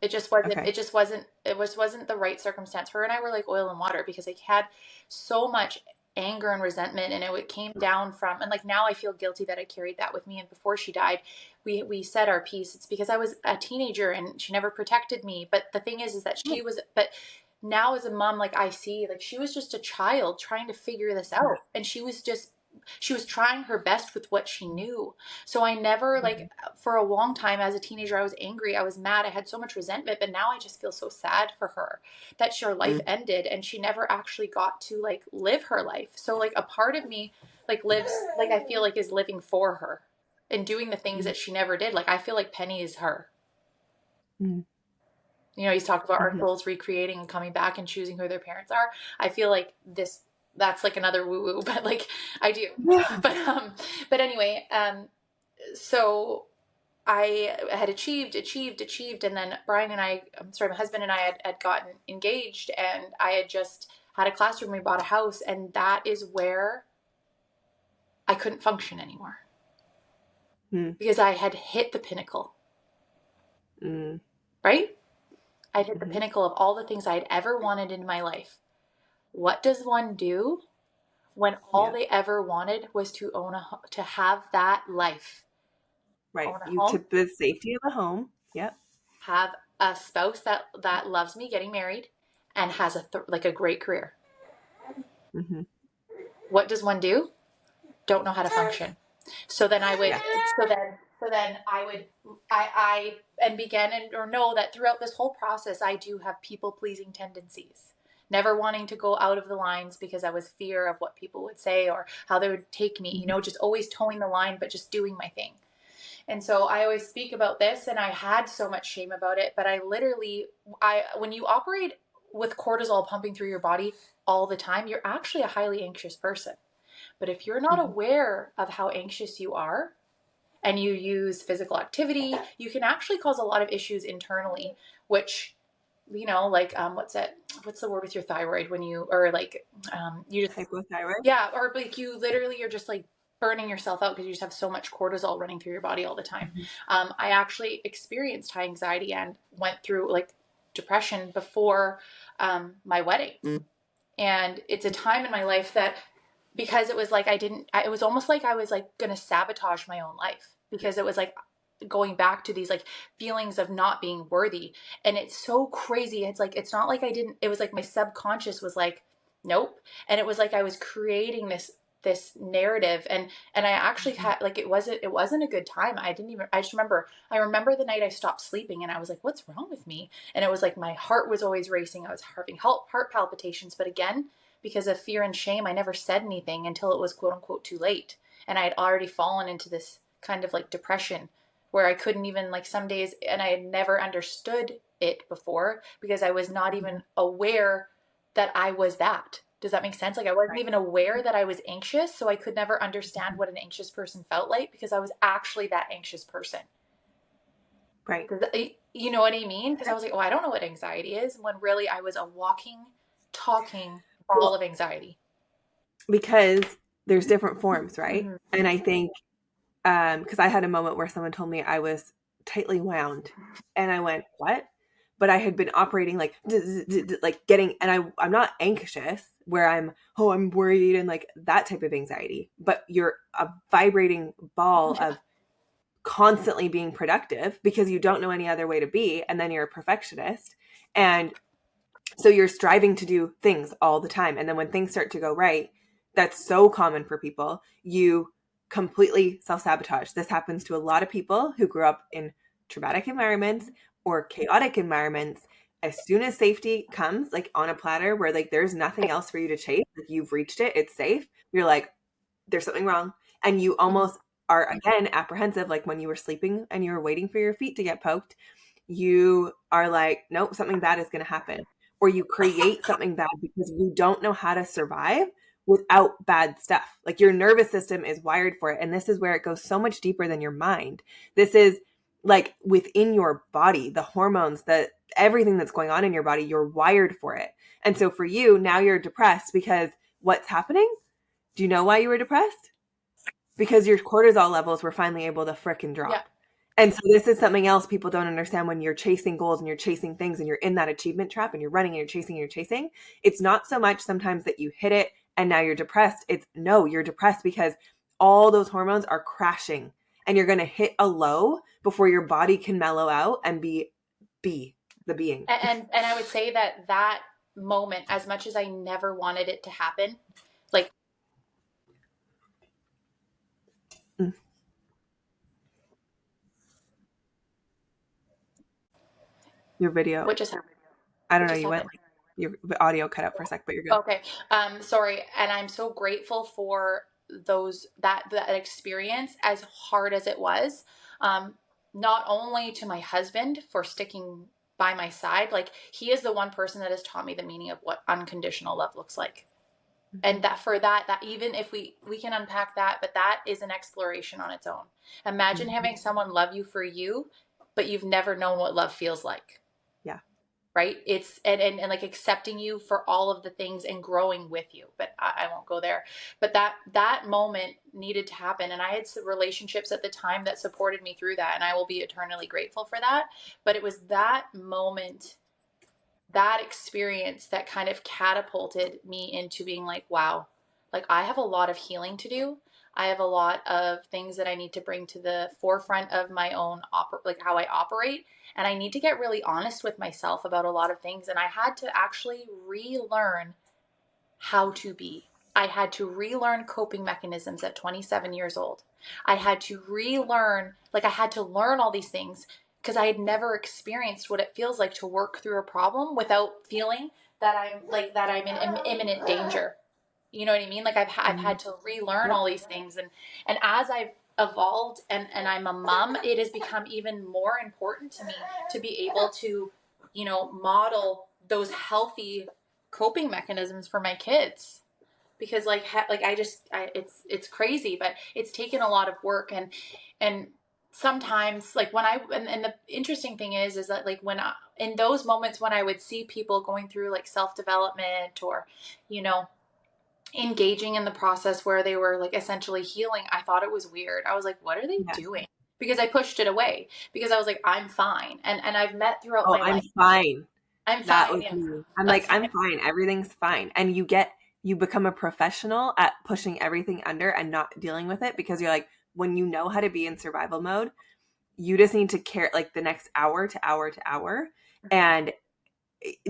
S2: It just wasn't,
S1: Okay.
S2: it wasn't the right circumstance. Her and I were like oil and water because I had so much anger and resentment, and it came down from, and like now I feel guilty that I carried that with me. And before she died, we said our piece. It's because I was a teenager and she never protected me. But the thing is that but now as a mom, like I see, like she was just a child trying to figure this out. And she was trying her best with what she knew. So I never, like, for a long time as a teenager, I was angry, I was mad, I had so much resentment, but now I just feel so sad for her that her life ended and she never actually got to like live her life. So like a part of me like lives, like I feel like is living for her and doing the things that she never did. Like I feel like Penny is her.
S1: Mm.
S2: You know, he's talked about our souls recreating and coming back and choosing who their parents are. I feel like that's like another woo woo, but like I do. But anyway, so I had achieved, and then Brian and I, I'm sorry, my husband and I had gotten engaged, and I had just had a classroom. We bought a house, and that is where I couldn't function anymore because I had hit the pinnacle, right? I'd hit the pinnacle of all the things I had ever wanted in my life. What does one do when all they ever wanted was to to have that life?
S1: Right.
S2: Own a
S1: You
S2: home,
S1: took the safety of the home. Yep.
S2: have a spouse that loves me, getting married, and has like a great career. What does one do? Don't know how to function. So then I would, so then I would, I and began or know that throughout this whole process, I do have people pleasing tendencies. Never wanting to go out of the lines because I was fear of what people would say or how they would take me, you know, just always towing the line, but just doing my thing. And so I always speak about this, and I had so much shame about it, but I literally, when you operate with cortisol pumping through your body all the time, you're actually a highly anxious person. But if you're not aware of how anxious you are and you use physical activity, you can actually cause a lot of issues internally, which, you know, like, what's the word with your thyroid when you, or like, you just,
S1: Hypothyroid.
S2: yeah, or like you literally are just like burning yourself out because you just have so much cortisol running through your body all the time. I actually experienced high anxiety and went through like depression before my wedding. And it's a time in my life that, because it was like it was almost like I was like going to sabotage my own life because it was like going back to these like feelings of not being worthy. And it's so crazy. It's like, it's not like it was like my subconscious was like, nope. And it was like I was creating this narrative, and I actually had like, it wasn't a good time. I remember the night I stopped sleeping and I was like, what's wrong with me? And it was like my heart was always racing. I was having heart palpitations, but again, because of fear and shame, I never said anything until it was quote unquote too late. And I had already fallen into this kind of like depression where I couldn't even, like, some days, and I had never understood it before because I was not even aware that I was that. Does that make sense? Like I wasn't even aware that I was anxious, so I could never understand what an anxious person felt like because I was actually that anxious person.
S1: Right.
S2: You know what I mean? Because I was like, oh, I don't know what anxiety is, when really I was a walking, talking ball of anxiety.
S1: Because there's different forms, right? And I think because I had a moment where someone told me I was tightly wound, and I went, "What?" But I had been operating like getting, and I'm not anxious where I'm worried and like that type of anxiety, but you're a vibrating ball of constantly being productive because you don't know any other way to be, and then you're a perfectionist, and so you're striving to do things all the time, and then when things start to go right, that's so common for people, you completely self-sabotage. This happens to a lot of people who grew up in traumatic environments or chaotic environments. As soon as safety comes like on a platter where like there's nothing else for you to chase, like you've reached it, it's safe, you're like, there's something wrong. And you almost are again apprehensive, like when you were sleeping and you were waiting for your feet to get poked, you are like, nope, something bad is going to happen. Or you create something bad because you don't know how to survive without bad stuff. Like your nervous system is wired for it. And this is where it goes so much deeper than your mind. This is like within your body, the hormones, everything that's going on in your body, you're wired for it. And so for you, now you're depressed because what's happening? Do you know why you were depressed? Because your cortisol levels were finally able to frickin' drop.
S2: Yeah.
S1: And so this is something else people don't understand when you're chasing goals and you're chasing things and you're in that achievement trap and you're running and you're chasing and you're chasing. It's not so much sometimes that you hit it and now you're depressed. It's no, you're depressed because all those hormones are crashing and you're going to hit a low before your body can mellow out and be the being.
S2: And I would say that moment, as much as I never wanted it to happen, like
S1: Mm. Your video.
S2: what just happened?
S1: I don't
S2: What
S1: know.
S2: just
S1: You went
S2: happened?
S1: like your audio cut out for a sec, but you're good.
S2: Okay. Sorry. And I'm so grateful for that experience, as hard as it was. Um, Not only to my husband for sticking by my side, like he is the one person that has taught me the meaning of what unconditional love looks like. And that for that even if we can unpack that, but that is an exploration on its own. Imagine having someone love you for you, but you've never known what love feels like.
S1: Yeah.
S2: Right. It's and like accepting you for all of the things and growing with you, but I won't go there. But that moment needed to happen, and I had some relationships at the time that supported me through that, and I will be eternally grateful for that. But it was that moment, that experience, that kind of catapulted me into being like, wow, like I have a lot of healing to do. I have a lot of things that I need to bring to the forefront of my own like how I operate. And I need to get really honest with myself about a lot of things. And I had to actually relearn how to be. I had to relearn coping mechanisms at 27 years old. I had to relearn, like I had to learn all these things because I had never experienced what it feels like to work through a problem without feeling that I'm in imminent danger. You know what I mean? Like I've had to relearn all these things, and as I've evolved and I'm a mom, it has become even more important to me to be able to, model those healthy coping mechanisms for my kids. Because it's crazy, but it's taken a lot of work. And sometimes like and the interesting thing is that like in those moments when I would see people going through like self-development or, you know, engaging in the process where they were like essentially healing, I thought it was weird. I was like, what are they
S1: Yeah.
S2: doing? Because I pushed it away because I was like, I'm fine. And I've met throughout
S1: Oh,
S2: my
S1: I'm
S2: life.
S1: fine.
S2: I'm
S1: That
S2: fine.
S1: was
S2: Yeah.
S1: me. I'm like,
S2: That's
S1: I'm fine. Everything's fine. And you become a professional at pushing everything under and not dealing with it because you're like, when you know how to be in survival mode, you just need to care like the next hour to hour to hour. And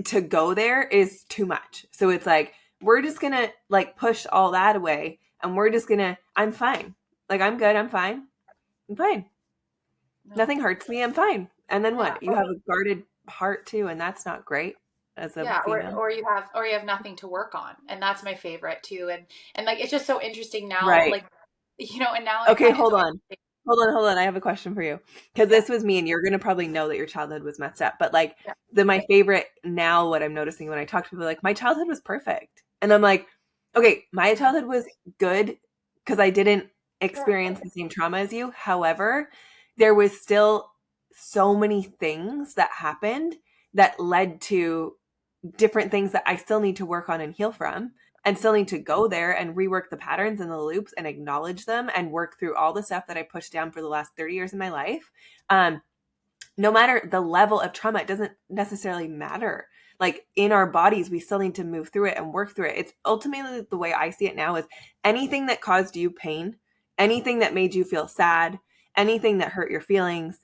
S1: to go there is too much. So it's like, we're just going to like push all that away and we're just going to, I'm fine. Like, I'm good. I'm fine. I'm fine.
S2: no.
S1: Nothing hurts me. I'm fine. And then
S2: Yeah.
S1: what? You have a guarded heart too. And that's not great as a
S2: Yeah,
S1: female.
S2: or you have nothing to work on, and that's my favorite too. And like it's just so interesting now,
S1: Right.
S2: like and now I
S1: Okay,
S2: find it
S1: hold
S2: so
S1: on.
S2: interesting.
S1: Hold on. I have a question for you. Because
S2: Yeah,
S1: this was me, and you're gonna probably know that your childhood was messed up. But like
S2: yeah,
S1: my favorite now, what I'm noticing when I talk to people, like my childhood was perfect, and I'm like, okay, my childhood was good because I didn't experience the same trauma as you. However, there was still so many things that happened that led to different things that I still need to work on and heal from and still need to go there and rework the patterns and the loops and acknowledge them and work through all the stuff that I pushed down for the last 30 years of my life. No matter the level of trauma, it doesn't necessarily matter. Like in our bodies, we still need to move through it and work through it. It's ultimately the way I see it now is anything that caused you pain, anything that made you feel sad, anything that hurt your feelings,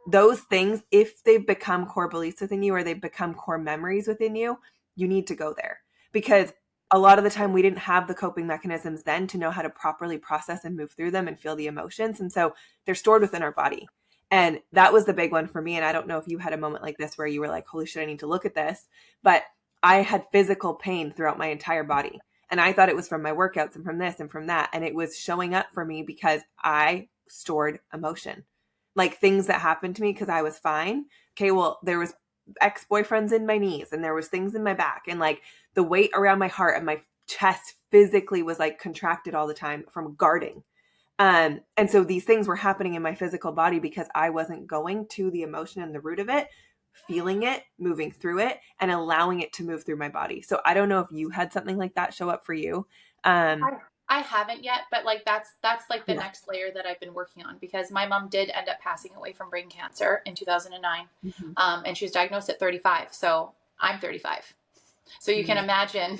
S1: those things, if they've become core beliefs within you or they've become core memories within you, you need to go there because a lot of the time we didn't have the coping mechanisms then to know how to properly process and move through them and feel the emotions. And so they're stored within our body. And that was the big one for me. And I don't know if you had a moment like this where you were like, holy shit, I need to look at this. But I had physical pain throughout my entire body. And I thought it was from my workouts and from this and from that. And it was showing up for me because I stored emotion, like things that happened to me because I was fine. Okay, well, there was ex-boyfriends in my knees and there was things in my back and like the weight around my heart and my chest physically was like contracted all the time from guarding. And so these things were happening in my physical body because I wasn't going to the emotion and the root of it, feeling it, moving through it, and allowing it to move through my body. So I don't know if you had something like that show up for you.
S2: I haven't yet, but like that's like the next layer that I've been working on, because my mom did end up passing away from brain cancer in 2009.
S1: Mm-hmm.
S2: And she was diagnosed at 35. So I'm 35. So you can imagine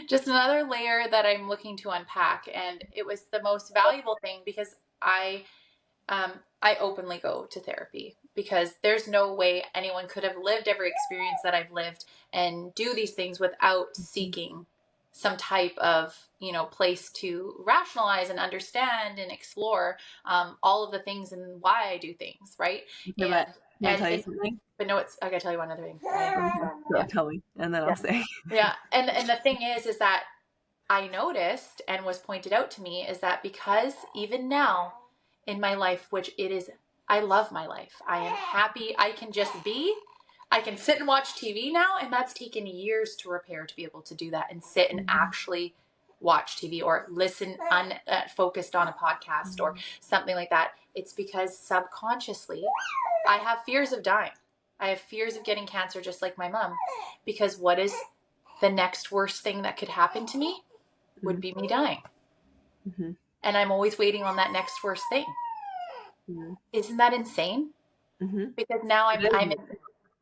S2: just another layer that I'm looking to unpack. And it was the most valuable thing, because I openly go to therapy, because there's no way anyone could have lived every experience that I've lived and do these things without seeking some type of, place to rationalize and understand and explore all of the things and why I do things, right?
S1: Okay, but can I tell you something?
S2: But no, I gotta tell you one other thing.
S1: Okay. Tell me, and then I'll say.
S2: Yeah, and the thing is that I noticed and was pointed out to me is that, because even now in my life, which it is, I love my life. I am happy. I can just be. I can sit and watch TV now, and that's taken years to repair, to be able to do that and sit and actually watch TV or listen focused on a podcast or something like that. It's because subconsciously I have fears of dying. I have fears of getting cancer, just like my mom, because what is the next worst thing that could happen to me would be me dying. Mm-hmm. And I'm always waiting on that next worst thing. Mm-hmm. Isn't that insane? Mm-hmm. Because now I'm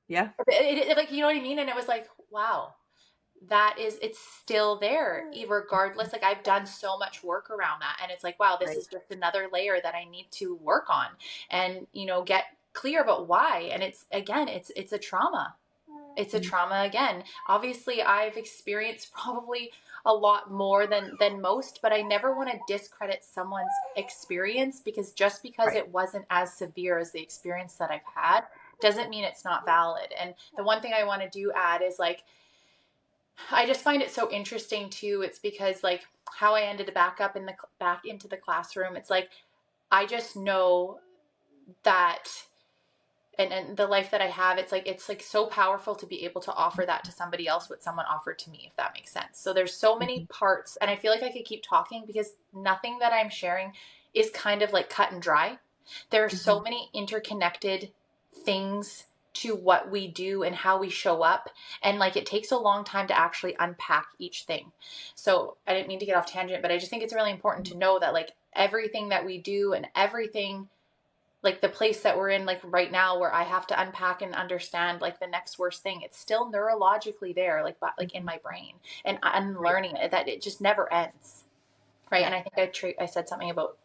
S1: yeah.
S2: Like, you know what I mean? And it was like, wow, it's still there, regardless. Like, I've done so much work around that. And it's like, wow, this is just another layer that I need to work on and, get clear about why. And it's a trauma. It's a trauma again. Obviously, I've experienced probably a lot more than most, but I never want to discredit someone's experience, because just because it wasn't as severe as the experience that I've had doesn't mean it's not valid. And the one thing I want to add is, like, I just find it so interesting too. It's because, like, how I ended back into the classroom. It's like, I just know that, and the life that I have, it's like so powerful to be able to offer that to somebody else, what someone offered to me, if that makes sense. So there's so many parts, and I feel like I could keep talking, because nothing that I'm sharing is kind of like cut and dry. There are so many interconnected things to what we do and how we show up. And like, it takes a long time to actually unpack each thing. So I didn't mean to get off tangent, but I just think it's really important to know that, like, everything that we do and everything, like the place that we're in, like right now, where I have to unpack and understand like the next worst thing, it's still neurologically there, like in my brain, and I'm learning it, that it just never ends. Right. And I think I said something about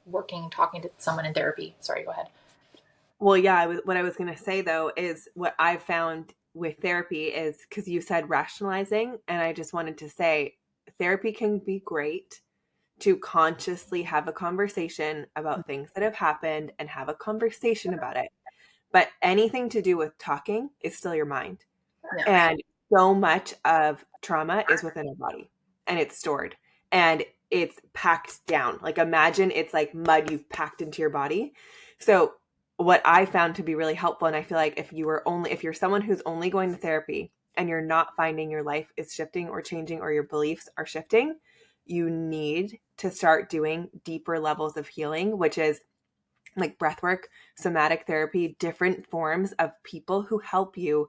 S2: talking to someone in therapy. Sorry, go ahead.
S1: Well, yeah, what I was going to say though, is what I've found with therapy is, because you said rationalizing, and I just wanted to say therapy can be great to consciously have a conversation about things that have happened and have a conversation about it. But anything to do with talking is still your mind. Yeah. And so much of trauma is within our body, and it's stored and it's packed down. Like, imagine it's like mud you've packed into your body. So what I found to be really helpful, and I feel like if you're someone who's only going to therapy and you're not finding your life is shifting or changing, or your beliefs are shifting, you need to start doing deeper levels of healing, which is like breath work, somatic therapy, different forms of people who help you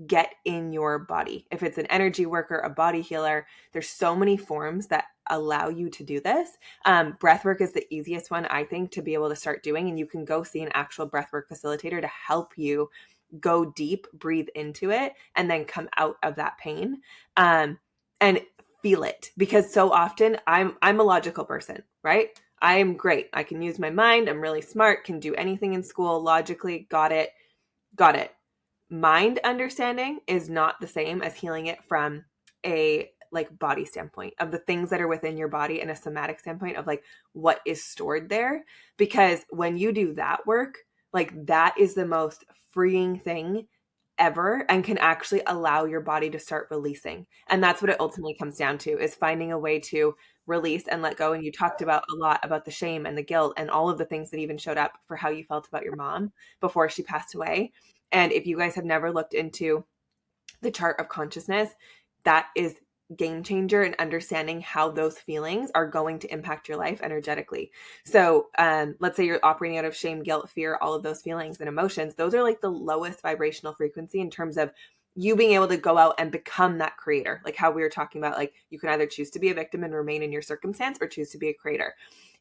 S1: get in your body. If it's an energy worker, a body healer, there's so many forms that allow you to do this. Breath work is the easiest one, I think, to be able to start doing. And you can go see an actual breathwork facilitator to help you go deep, breathe into it, and then come out of that pain. And feel it, because so often I'm a logical person, right? I am great. I can use my mind. I'm really smart, can do anything in school logically. Got it. Mind understanding is not the same as healing it from a like body standpoint of the things that are within your body, and a somatic standpoint of like what is stored there. Because when you do that work, like, that is the most freeing thing ever, and can actually allow your body to start releasing. And that's what it ultimately comes down to, is finding a way to release and let go. And you talked about a lot about the shame and the guilt and all of the things that even showed up for how you felt about your mom before she passed away. And if you guys have never looked into the chart of consciousness, that is game changer in understanding how those feelings are going to impact your life energetically. So let's say you're operating out of shame, guilt, fear, all of those feelings and emotions. Those are like the lowest vibrational frequency in terms of you being able to go out and become that creator, like how we were talking about, like you can either choose to be a victim and remain in your circumstance or choose to be a creator.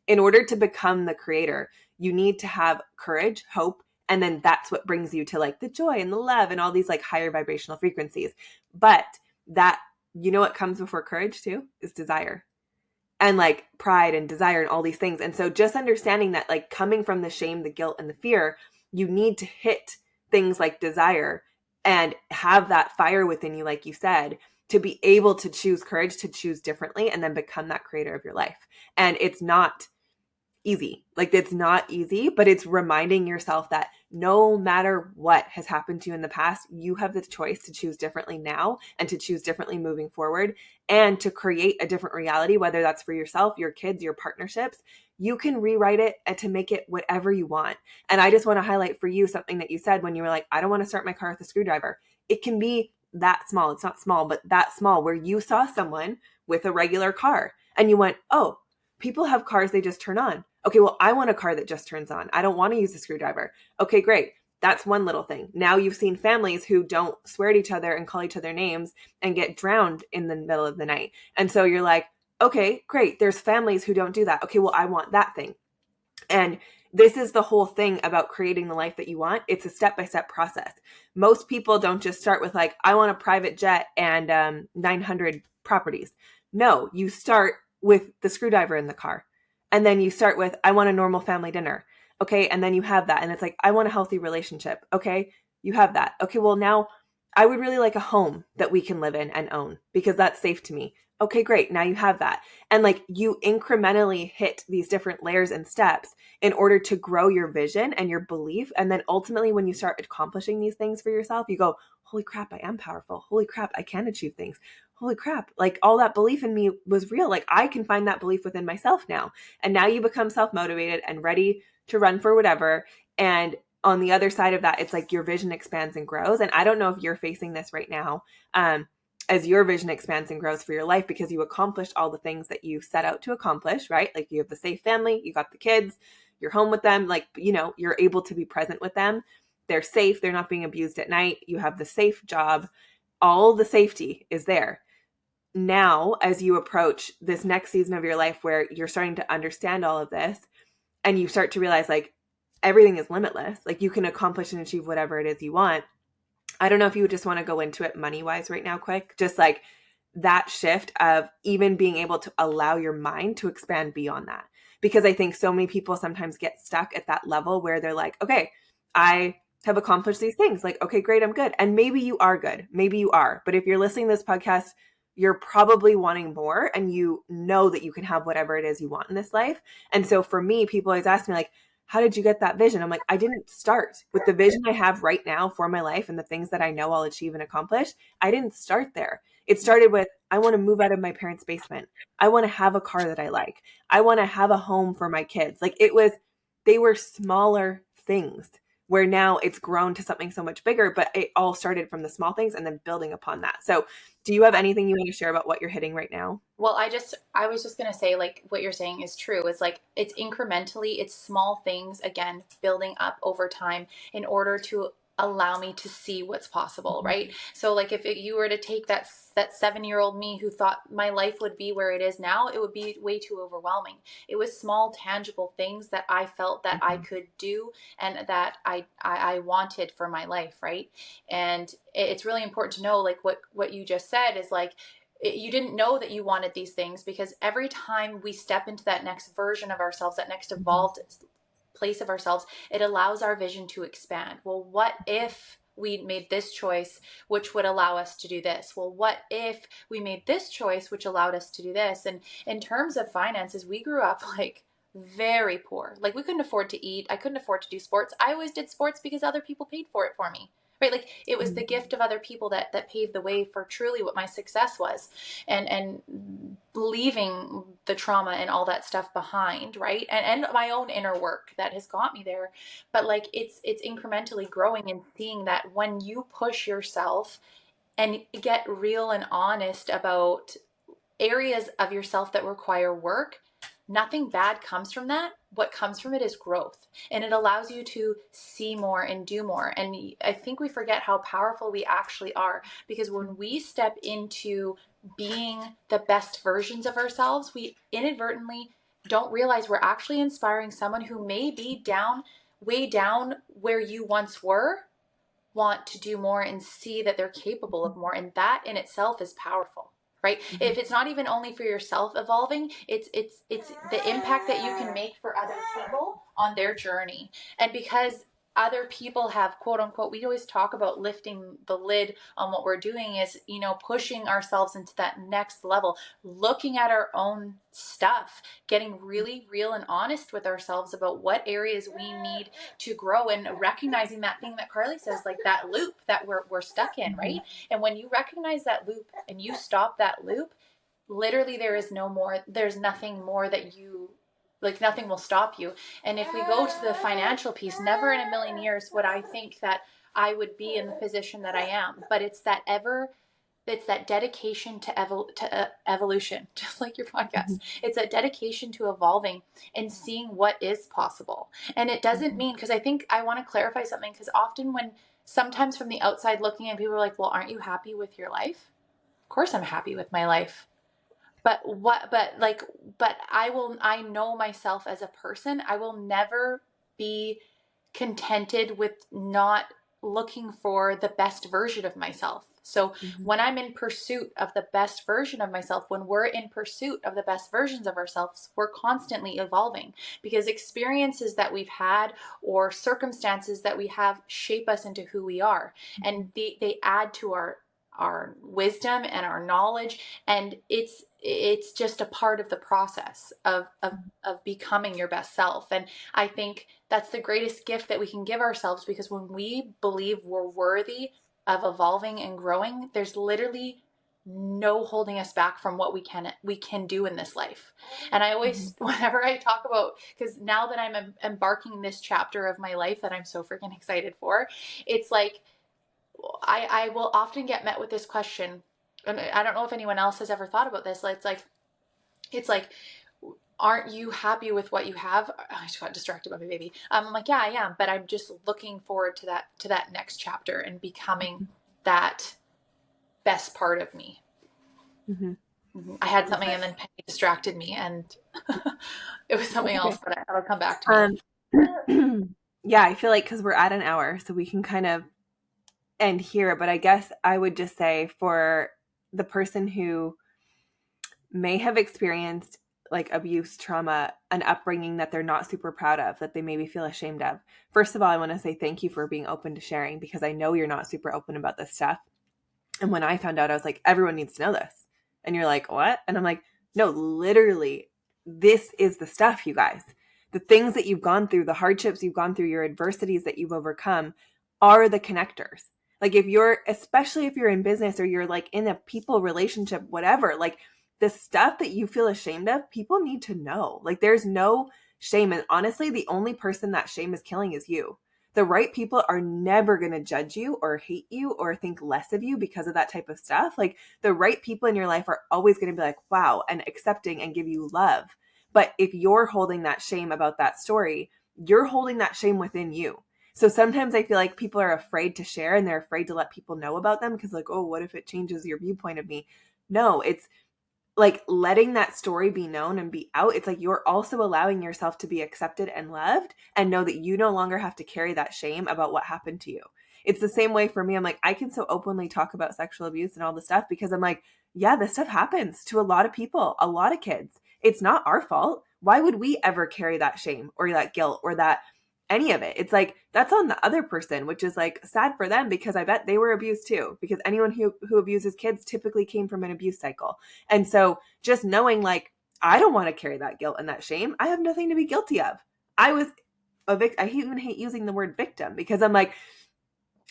S1: In order to become the creator, you need to have courage, hope, and then that's what brings you to like the joy and the love and all these like higher vibrational frequencies. But that, you know what comes before courage too, is desire and like pride and desire and all these things. And so just understanding that, like coming from the shame, the guilt, and the fear, you need to hit things like desire and have that fire within you, like you said, to be able to choose courage, to choose differently, and then become that creator of your life. And it's not easy. Like it's not easy, but it's reminding yourself that no matter what has happened to you in the past, you have the choice to choose differently now and to choose differently moving forward and to create a different reality, whether that's for yourself, your kids, your partnerships. You can rewrite it and to make it whatever you want. And I just want to highlight for you something that you said when you were like, I don't want to start my car with a screwdriver. It can be that small. It's not small, but that small where you saw someone with a regular car and you went, oh, people have cars they just turn on. Okay, well, I want a car that just turns on. I don't want to use a screwdriver. Okay, great. That's one little thing. Now you've seen families who don't swear at each other and call each other names and get drowned in the middle of the night. And so you're like, okay, great. There's families who don't do that. Okay, well, I want that thing. And this is the whole thing about creating the life that you want. It's a step-by-step process. Most people don't just start with like, I want a private jet and 900 properties. No, you start with the screwdriver in the car. And then you start with, I want a normal family dinner. Okay. And then you have that. And it's like, I want a healthy relationship. Okay. You have that. Okay. Well, now I would really like a home that we can live in and own because that's safe to me. Okay, great. Now you have that. And like you incrementally hit these different layers and steps in order to grow your vision and your belief. And then ultimately, when you start accomplishing these things for yourself, you go, holy crap, I am powerful. Holy crap, I can achieve things. Holy crap, like all that belief in me was real. Like I can find that belief within myself now. And now you become self-motivated and ready to run for whatever. And on the other side of that, it's like your vision expands and grows. And I don't know if you're facing this right now. As your vision expands and grows for your life because you accomplished all the things that you set out to accomplish, right? Like you have the safe family, you got the kids, you're home with them, like, you know, you're able to be present with them. They're safe. They're not being abused at night. You have the safe job. All the safety is there. Now, as you approach this next season of your life where you're starting to understand all of this and you start to realize like everything is limitless, like you can accomplish and achieve whatever it is you want. I don't know if you would just want to go into it money-wise right now, quick, just like that shift of even being able to allow your mind to expand beyond that. Because I think so many people sometimes get stuck at that level where they're like, okay, I have accomplished these things. Like, okay, great, I'm good. And maybe you are good. Maybe you are. But if you're listening to this podcast, you're probably wanting more and you know that you can have whatever it is you want in this life. And so for me, people always ask me like, how did you get that vision? I'm like, I didn't start with the vision I have right now for my life and the things that I know I'll achieve and accomplish. I didn't start there. It started with, I want to move out of my parents' basement. I want to have a car that I like. I want to have a home for my kids. Like they were smaller things where now it's grown to something so much bigger, but it all started from the small things and then building upon that. So do you have anything you want to share about what you're hitting right now?
S2: Well, I was just going to say, like, what you're saying is true. It's like, it's incrementally, it's small things, again, building up over time in order to allow me to see what's possible, right? So like if you were to take that 7-year-old me who thought my life would be where it is now, it would be way too overwhelming. It was small, tangible things that I felt that I could do and that I wanted for my life, right? And it's really important to know, like what you just said is like, you didn't know that you wanted these things because every time we step into that next version of ourselves, that next evolved place of ourselves, it allows our vision to expand. Well, what if we made this choice, which would allow us to do this? Well, what if we made this choice, which allowed us to do this? And in terms of finances, we grew up like very poor. Like we couldn't afford to eat. I couldn't afford to do sports. I always did sports because other people paid for it for me. Right? Like it was the gift of other people that paved the way for truly what my success was. And leaving the trauma and all that stuff behind, right? And my own inner work that has got me there. But like it's incrementally growing and seeing that when you push yourself and get real and honest about areas of yourself that require work, nothing bad comes from that. what comes from it is growth, and it allows you to see more and do more. And I think we forget how powerful we actually are, because when we step into being the best versions of ourselves, we inadvertently don't realize we're actually inspiring someone who may be down, way down where you once were, want to do more and see that they're capable of more. And that in itself is powerful, right? Mm-hmm. If it's not even only for yourself evolving, it's the impact that you can make for other people on their journey. And because other people have, quote unquote, we always talk about lifting the lid on what we're doing, is, pushing ourselves into that next level, looking at our own stuff, getting really real and honest with ourselves about what areas we need to grow, and recognizing that thing that Carly says, like that loop that we're stuck in, right? And when you recognize that loop and you stop that loop, literally there's nothing more that you, like, nothing will stop you. And if we go to the financial piece, never in a million years would I think that I would be in the position that I am. But it's that dedication to evolution, just like your podcast. It's a dedication to evolving and seeing what is possible. And it doesn't mean, because I think I want to clarify something, because often when sometimes from the outside looking in, people are like, well, aren't you happy with your life? Of course I'm happy with my life. But I know myself as a person. I will never be contented with not looking for the best version of myself. So when I'm in pursuit of the best version of myself, when we're in pursuit of the best versions of ourselves, we're constantly evolving, because experiences that we've had or circumstances that we have shape us into who we are. And they add to our wisdom and our knowledge. And it's just a part of the process of becoming your best self. And I think that's the greatest gift that we can give ourselves, because when we believe we're worthy of evolving and growing, there's literally no holding us back from what we can do in this life. And I always, whenever I talk about, because now that I'm embarking this chapter of my life that I'm so freaking excited for, it's like, I will often get met with this question, and I don't know if anyone else has ever thought about this. It's like, aren't you happy with what you have? I just got distracted by my baby. I'm like, yeah, I am, but I'm just looking forward to that next chapter and becoming that best part of me. I had something and then Penny distracted me, and it was something else, but it'll come back to
S1: me. Yeah, I feel like because we're at an hour, so we can kind of end here. But I guess I would just say, for the person who may have experienced like abuse, trauma, an upbringing that they're not super proud of, that they maybe feel ashamed of. First of all, I want to say thank you for being open to sharing, because I know you're not super open about this stuff. And when I found out, I was like, everyone needs to know this. And you're like, what? And I'm like, no, literally, this is the stuff, you guys. The things that you've gone through, the hardships you've gone through, your adversities that you've overcome are the connectors. Like especially if you're in business or you're like in a people relationship, whatever, like the stuff that you feel ashamed of, people need to know. Like there's no shame. And honestly, the only person that shame is killing is you. The right people are never going to judge you or hate you or think less of you because of that type of stuff. Like the right people in your life are always going to be like, wow, and accepting and give you love. But if you're holding that shame about that story, you're holding that shame within you. So sometimes I feel like people are afraid to share, and they're afraid to let people know about them because like, oh, what if it changes your viewpoint of me? No, it's like letting that story be known and be out. It's like you're also allowing yourself to be accepted and loved, and know that you no longer have to carry that shame about what happened to you. It's the same way for me. I'm like, I can so openly talk about sexual abuse and all the stuff because I'm like, yeah, this stuff happens to a lot of people, a lot of kids. It's not our fault. Why would we ever carry that shame or that guilt or that any of it? It's like, that's on the other person, which is like sad for them, because I bet they were abused too, because anyone who abuses kids typically came from an abuse cycle. And so just knowing like, I don't want to carry that guilt and that shame. I have nothing to be guilty of. I was a victim. I even hate using the word victim, because I'm like,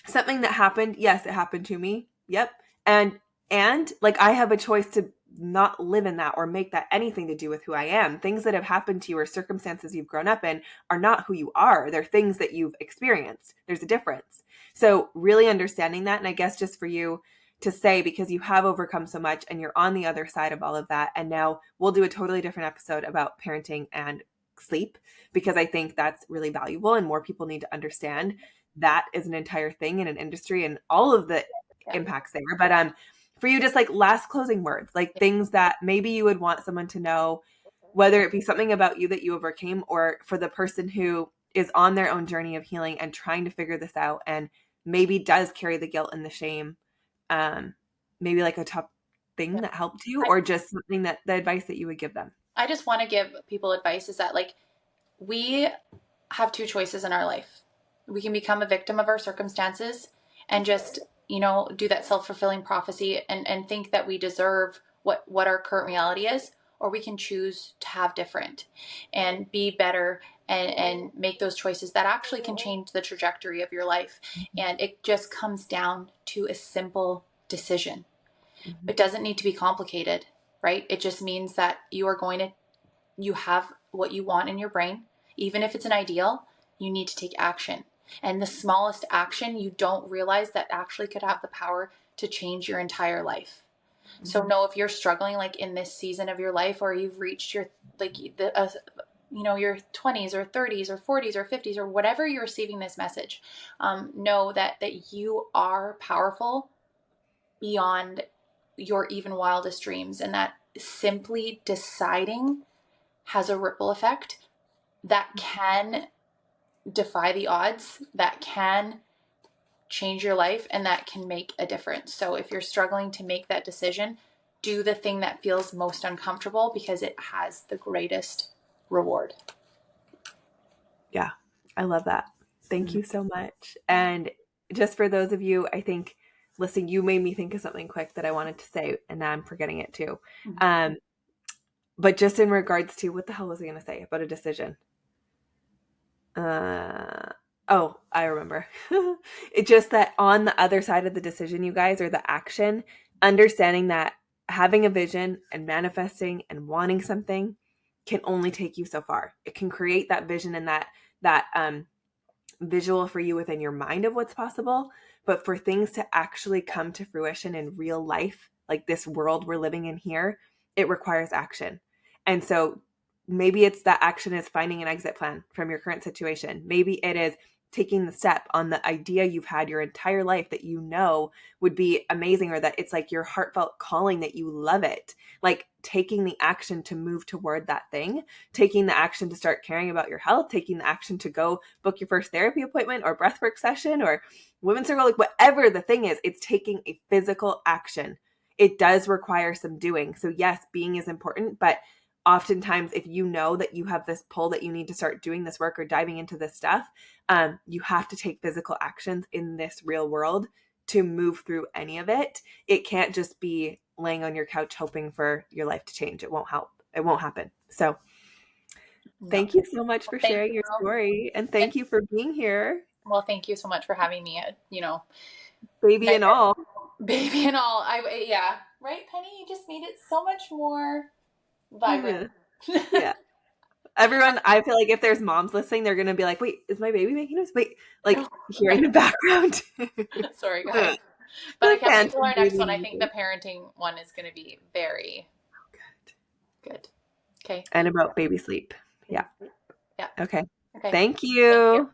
S1: something that happened. Yes, it happened to me. Yep. And like, I have a choice to not live in that or make that anything to do with who I am. Things that have happened to you or circumstances you've grown up in are not who you are. They're things that you've experienced. There's a difference. So really understanding that. And I guess just for you to say, because you have overcome so much and you're on the other side of all of that. And now we'll do a totally different episode about parenting and sleep, because I think that's really valuable and more people need to understand that is an entire thing in an industry and all of the impacts there. But for you, just like last closing words, like things that maybe you would want someone to know, whether it be something about you that you overcame, or for the person who is on their own journey of healing and trying to figure this out and maybe does carry the guilt and the shame. Maybe like a top thing that helped you, or just something that the advice that you would give them.
S2: I just want to give people advice is that like we have two choices in our life. We can become a victim of our circumstances and just, do that self-fulfilling prophecy and think that we deserve what our current reality is, or we can choose to have different and be better and make those choices that actually can change the trajectory of your life. And it just comes down to a simple decision. It doesn't need to be complicated, right? It just means that you have what you want in your brain. Even if it's an ideal, you need to take action. And the smallest action you don't realize that actually could have the power to change your entire life. So know if you're struggling like in this season of your life, or you've reached your your 20s or 30s or 40s or 50s or whatever you're receiving this message, know that you are powerful beyond your even wildest dreams, and that simply deciding has a ripple effect that can defy the odds, that can change your life, and that can make a difference. So if you're struggling to make that decision, do the thing that feels most uncomfortable, because it has the greatest reward.
S1: Yeah, I love that. Thank you so much. And just for those of you, I think, listen, you made me think of something quick that I wanted to say, and now I'm forgetting it too. But just in regards to, what the hell was I going to say about a decision? Oh, I remember. It's just that on the other side of the decision, you guys, or the action, understanding that having a vision and manifesting and wanting something can only take you so far. It can create that vision and that visual for you within your mind of what's possible. But for things to actually come to fruition in real life, like this world we're living in here, it requires action. And so maybe it's that action is finding an exit plan from your current situation. Maybe it is taking the step on the idea you've had your entire life that you know would be amazing, or that it's like your heartfelt calling that you love it. Like taking the action to move toward that thing, taking the action to start caring about your health, taking the action to go book your first therapy appointment or breathwork session or women's circle, like whatever the thing is, it's taking a physical action. It does require some doing. So yes, being is important, but oftentimes if you know that you have this pull that you need to start doing this work or diving into this stuff, you have to take physical actions in this real world to move through any of it. It can't just be laying on your couch hoping for your life to change. It won't help. It won't happen. So thank you so much for sharing your story, and thank you for being here.
S2: Well, thank you so much for having me.
S1: Baby and all.
S2: Baby and all. Yeah. Right, Penny? You just made it so much more vibrant.
S1: Yeah. Everyone, I feel like if there's moms listening, they're going to be like, wait, is my baby making noise? Wait, like here in the background.
S2: Sorry, guys. But I can't wait till our next one. I think the parenting one is going to be very good. Okay.
S1: And about baby sleep. Yeah.
S2: Yeah.
S1: Okay. Thank you.